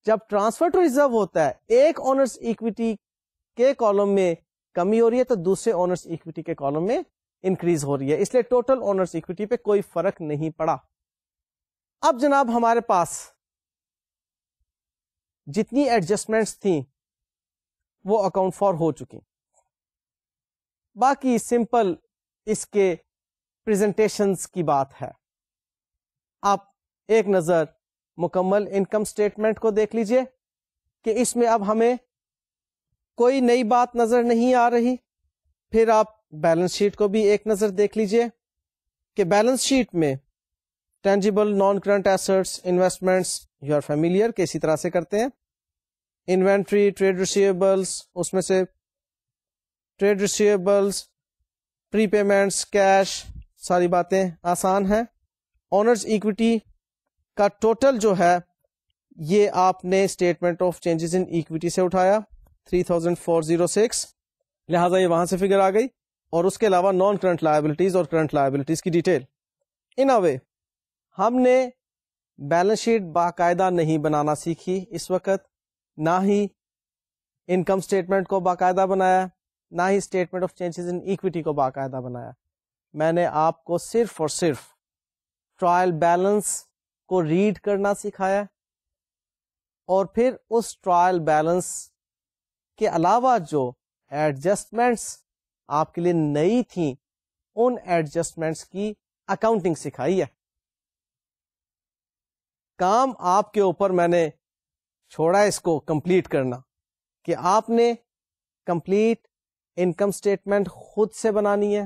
جب ٹرانسفر ٹو ریزرو ہوتا ہے ایک اونرز ایکویٹی کے کالم میں کمی ہو رہی ہے تو دوسرے اونرز ایکویٹی کے کالم میں انکریز ہو رہی ہے. اس لیے ٹوٹل اونرز ایکویٹی پہ کوئی فرق نہیں پڑا. اب جناب ہمارے پاس جتنی ایڈجسٹمنٹس تھیں وہ اکاؤنٹ فار ہو چکی. باقی سمپل اس کے پریزنٹیشنز کی بات ہے. آپ ایک نظر مکمل انکم سٹیٹمنٹ کو دیکھ لیجئے کہ اس میں اب ہمیں کوئی نئی بات نظر نہیں آ رہی. پھر آپ بیلنس شیٹ کو بھی ایک نظر دیکھ لیجئے کہ بیلنس شیٹ میں tangible non current assets investments you are familiar کہ اسی طرح سے کرتے ہیں. انوینٹری ٹریڈ ریسیویبلس اس میں سے ٹریڈ ریسیویبلس پری پیمنٹس کیش ساری باتیں آسان ہیں. اونرز ایکویٹی کا ٹوٹل جو ہے یہ آپ نے statement of changes in equity سے اٹھایا 3,406 لہٰذا یہ وہاں سے فگر آ گئی اور اس کے علاوہ نان کرنٹ لائبلٹیز اور کرنٹ لائبلٹیز کی ڈیٹیل. ان اے وے ہم نے بیلنس شیٹ باقاعدہ نہیں بنانا سیکھی اس وقت, نہ ہی انکم اسٹیٹمنٹ کو باقاعدہ بنایا, نہ ہی statement of changes in equity کو باقاعدہ بنایا. میں نے آپ کو صرف اور صرف ٹرائل بیلنس کو ریڈ کرنا سکھایا اور پھر اس ٹرائل بیلنس کے علاوہ جو ایڈجسٹمنٹس آپ کے لیے نئی تھیں ان ایڈجسٹمنٹس کی اکاؤنٹنگ سکھائی ہے. کام آپ کے اوپر میں نے چھوڑا اس کو کمپلیٹ کرنا کہ آپ نے کمپلیٹ انکم اسٹیٹمنٹ خود سے بنانی ہے,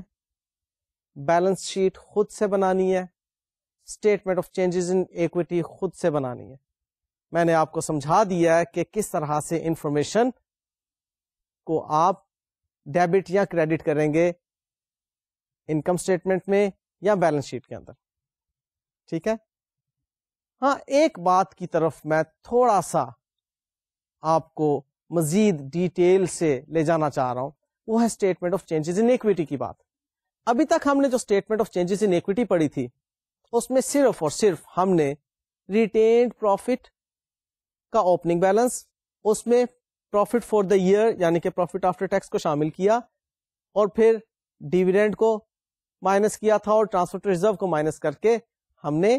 بیلنس شیٹ خود سے بنانی ہے, statement of changes in equity خود سے بنانی ہے. میں نے آپ کو سمجھا دیا ہے کہ کس طرح سے انفارمیشن کو آپ ڈیبٹ یا کریڈٹ کریں گے انکم اسٹیٹمنٹ میں یا بیلنس شیٹ کے اندر. ٹھیک ہے. ہاں ایک بات کی طرف میں تھوڑا سا آپ کو مزید ڈیٹیل سے لے جانا چاہ رہا ہوں, وہ ہے statement of changes in equity کی بات. ابھی تک ہم نے جو statement of changes in equity پڑھی تھی اس میں صرف اور صرف ہم نے ریٹینڈ پروفٹ کا اوپننگ بیلنس, اس میں پروفٹ فور دا ایئر یعنی کہ پروفٹ آفٹر ٹیکس کو شامل کیا اور پھر ڈیویڈینڈ کو مائنس کیا تھا اور ٹرانسفر ٹو ریزرو کو مائنس کر کے ہم نے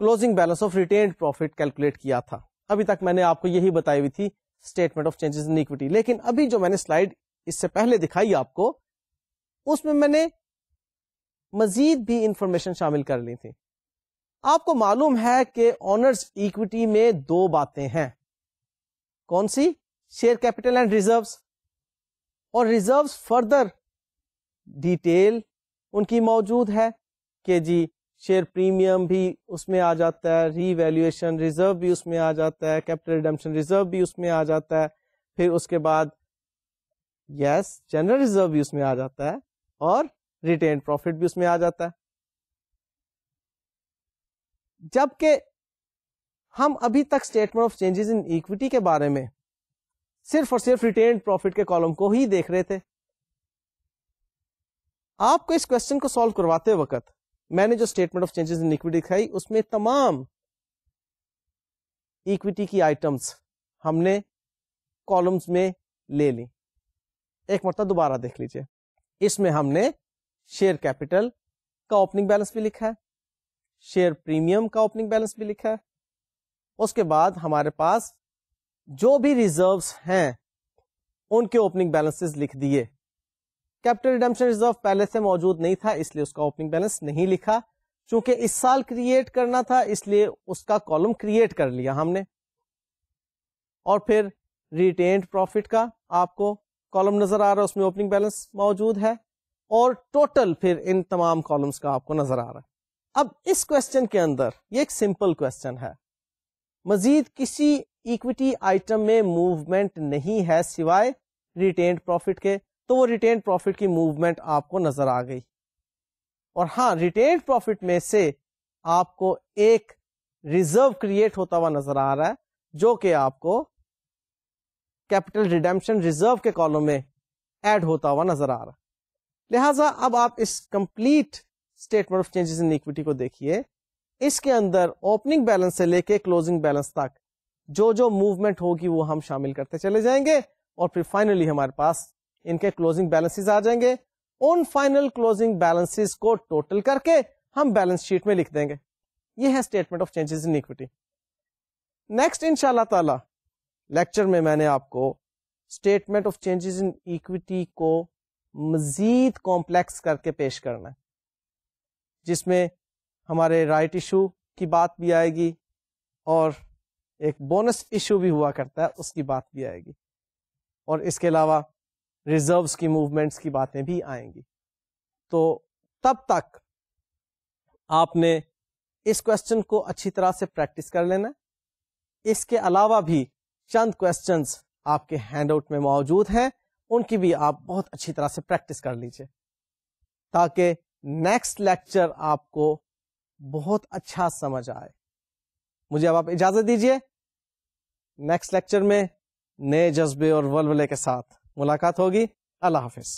closing balance of retained profit calculate کیا تھا. ابھی تک میں نے آپ کو یہی بتائی ہوئی تھی statement of changes in equity. لیکن ابھی جو میں نے سلائڈ اس سے پہلے دکھائی آپ کو, اس میں نے مزید بھی انفارمیشن شامل کر لی تھی. آپ کو معلوم ہے کہ اونرز ایکوٹی میں دو باتیں ہیں. کون سی؟ Share capital and reserves. اور ریزروز فردر ڈیٹیل ان کی موجود ہے کہ جی شیئر پریمیم بھی اس میں آ جاتا ہے, ری ویلیویشن ریزرو بھی اس میں آ جاتا ہے, کیپٹل ریڈمپشن ریزرو بھی اس میں آ جاتا ہے, پھر اس کے بعد جنرل ریزرو بھی اس میں آ جاتا ہے, اور ریٹینڈ پروفٹ بھی اس میں آ جاتا ہے. جبکہ ہم ابھی تک statement of changes in equity کے بارے میں صرف اور صرف ریٹینڈ پروفٹ کے کالم کو ہی دیکھ رہے تھے. آپ کو اس کوشچن کو سالو کرواتے وقت میں نے جو statement of changes in equity دکھائی, اس میں تمام ایکوٹی کی آئٹمس ہم نے کالمز میں لے لی. ایک مرتبہ دوبارہ دیکھ لیجئے. اس میں ہم نے شیئر کیپٹل کا اوپننگ بیلنس بھی لکھا ہے, شیئر پریمیم کا اوپننگ بیلنس بھی لکھا ہے. اس کے بعد ہمارے پاس جو بھی ریزروز ہیں ان کے اوپننگ بیلنسز لکھ دیے. کیپٹل ریڈمپشن ریزرو پہلے سے موجود نہیں تھا, اس لیے اس کا اوپننگ بیلنس نہیں لکھا. چونکہ اس سال کریٹ کرنا تھا اس لیے اس کا کالم کریٹ کر لیا ہم نے. اور پھر ریٹینڈ پروفٹ کا آپ کو کالم نظر آ رہا ہے, اس میں اوپننگ بیلنس موجود ہے, اور ٹوٹل پھر ان تمام کالمز کا آپ کو نظر آ رہا ہے. اب اس کوشچن کے اندر یہ ایک سمپل کوشچن ہے, مزید کسی ایکوٹی آئٹم میں موومنٹ نہیں ہے سوائے ریٹینڈ پروفٹ کے, تو وہ ریٹینڈ پروفٹ کی موومنٹ آپ کو نظر آ گئی. اور ہاں, ریٹینڈ پروفٹ میں سے آپ کو ایک ریزرو کریٹ ہوتا ہوا نظر آ رہا ہے جو کہ آپ کو کیپٹل ریڈمپشن ریزرو کے کالم میں ایڈ ہوتا ہوا نظر آ رہا ہے. لہذا اب آپ اس complete statement of changes in equity کو دیکھیے. اس کے اندر اوپننگ بیلنس سے لے کے کلوزنگ بیلنس تک جو موومنٹ ہوگی وہ ہم شامل کرتے چلے جائیں گے, اور پھر فائنلی ہمارے پاس ان کے کلوزنگ بیلنسز آ جائیں گے. ان فائنل کلوزنگ بیلنسز کو ٹوٹل کر کے ہم بیلنس شیٹ میں لکھ دیں گے. یہ ہے statement of changes in equity. Next انشاءاللہ تعالی لیکچر میں نے آپ کو statement of changes in equity کو مزید کمپلیکس کر کے پیش کرنا ہے, جس میں ہمارے رائٹ ایشو کی بات بھی آئے گی, اور ایک بونس ایشو بھی ہوا کرتا ہے اس کی بات بھی آئے گی, اور اس کے علاوہ ریزروز کی موومنٹس کی باتیں بھی آئیں گی. تو تب تک آپ نے اس کوشچن کو اچھی طرح سے پریکٹس کر لینا. اس کے علاوہ بھی چند کوشچنز آپ کے ہینڈ آؤٹ میں موجود ہیں, ان کی بھی آپ بہت اچھی طرح سے پریکٹس کر لیجئے, تاکہ نیکسٹ لیکچر آپ کو بہت اچھا سمجھ آئے. مجھے اب آپ اجازت دیجئے, نیکسٹ لیکچر میں نئے جذبے اور ولولے کے ساتھ ملاقات ہوگی. اللہ حافظ.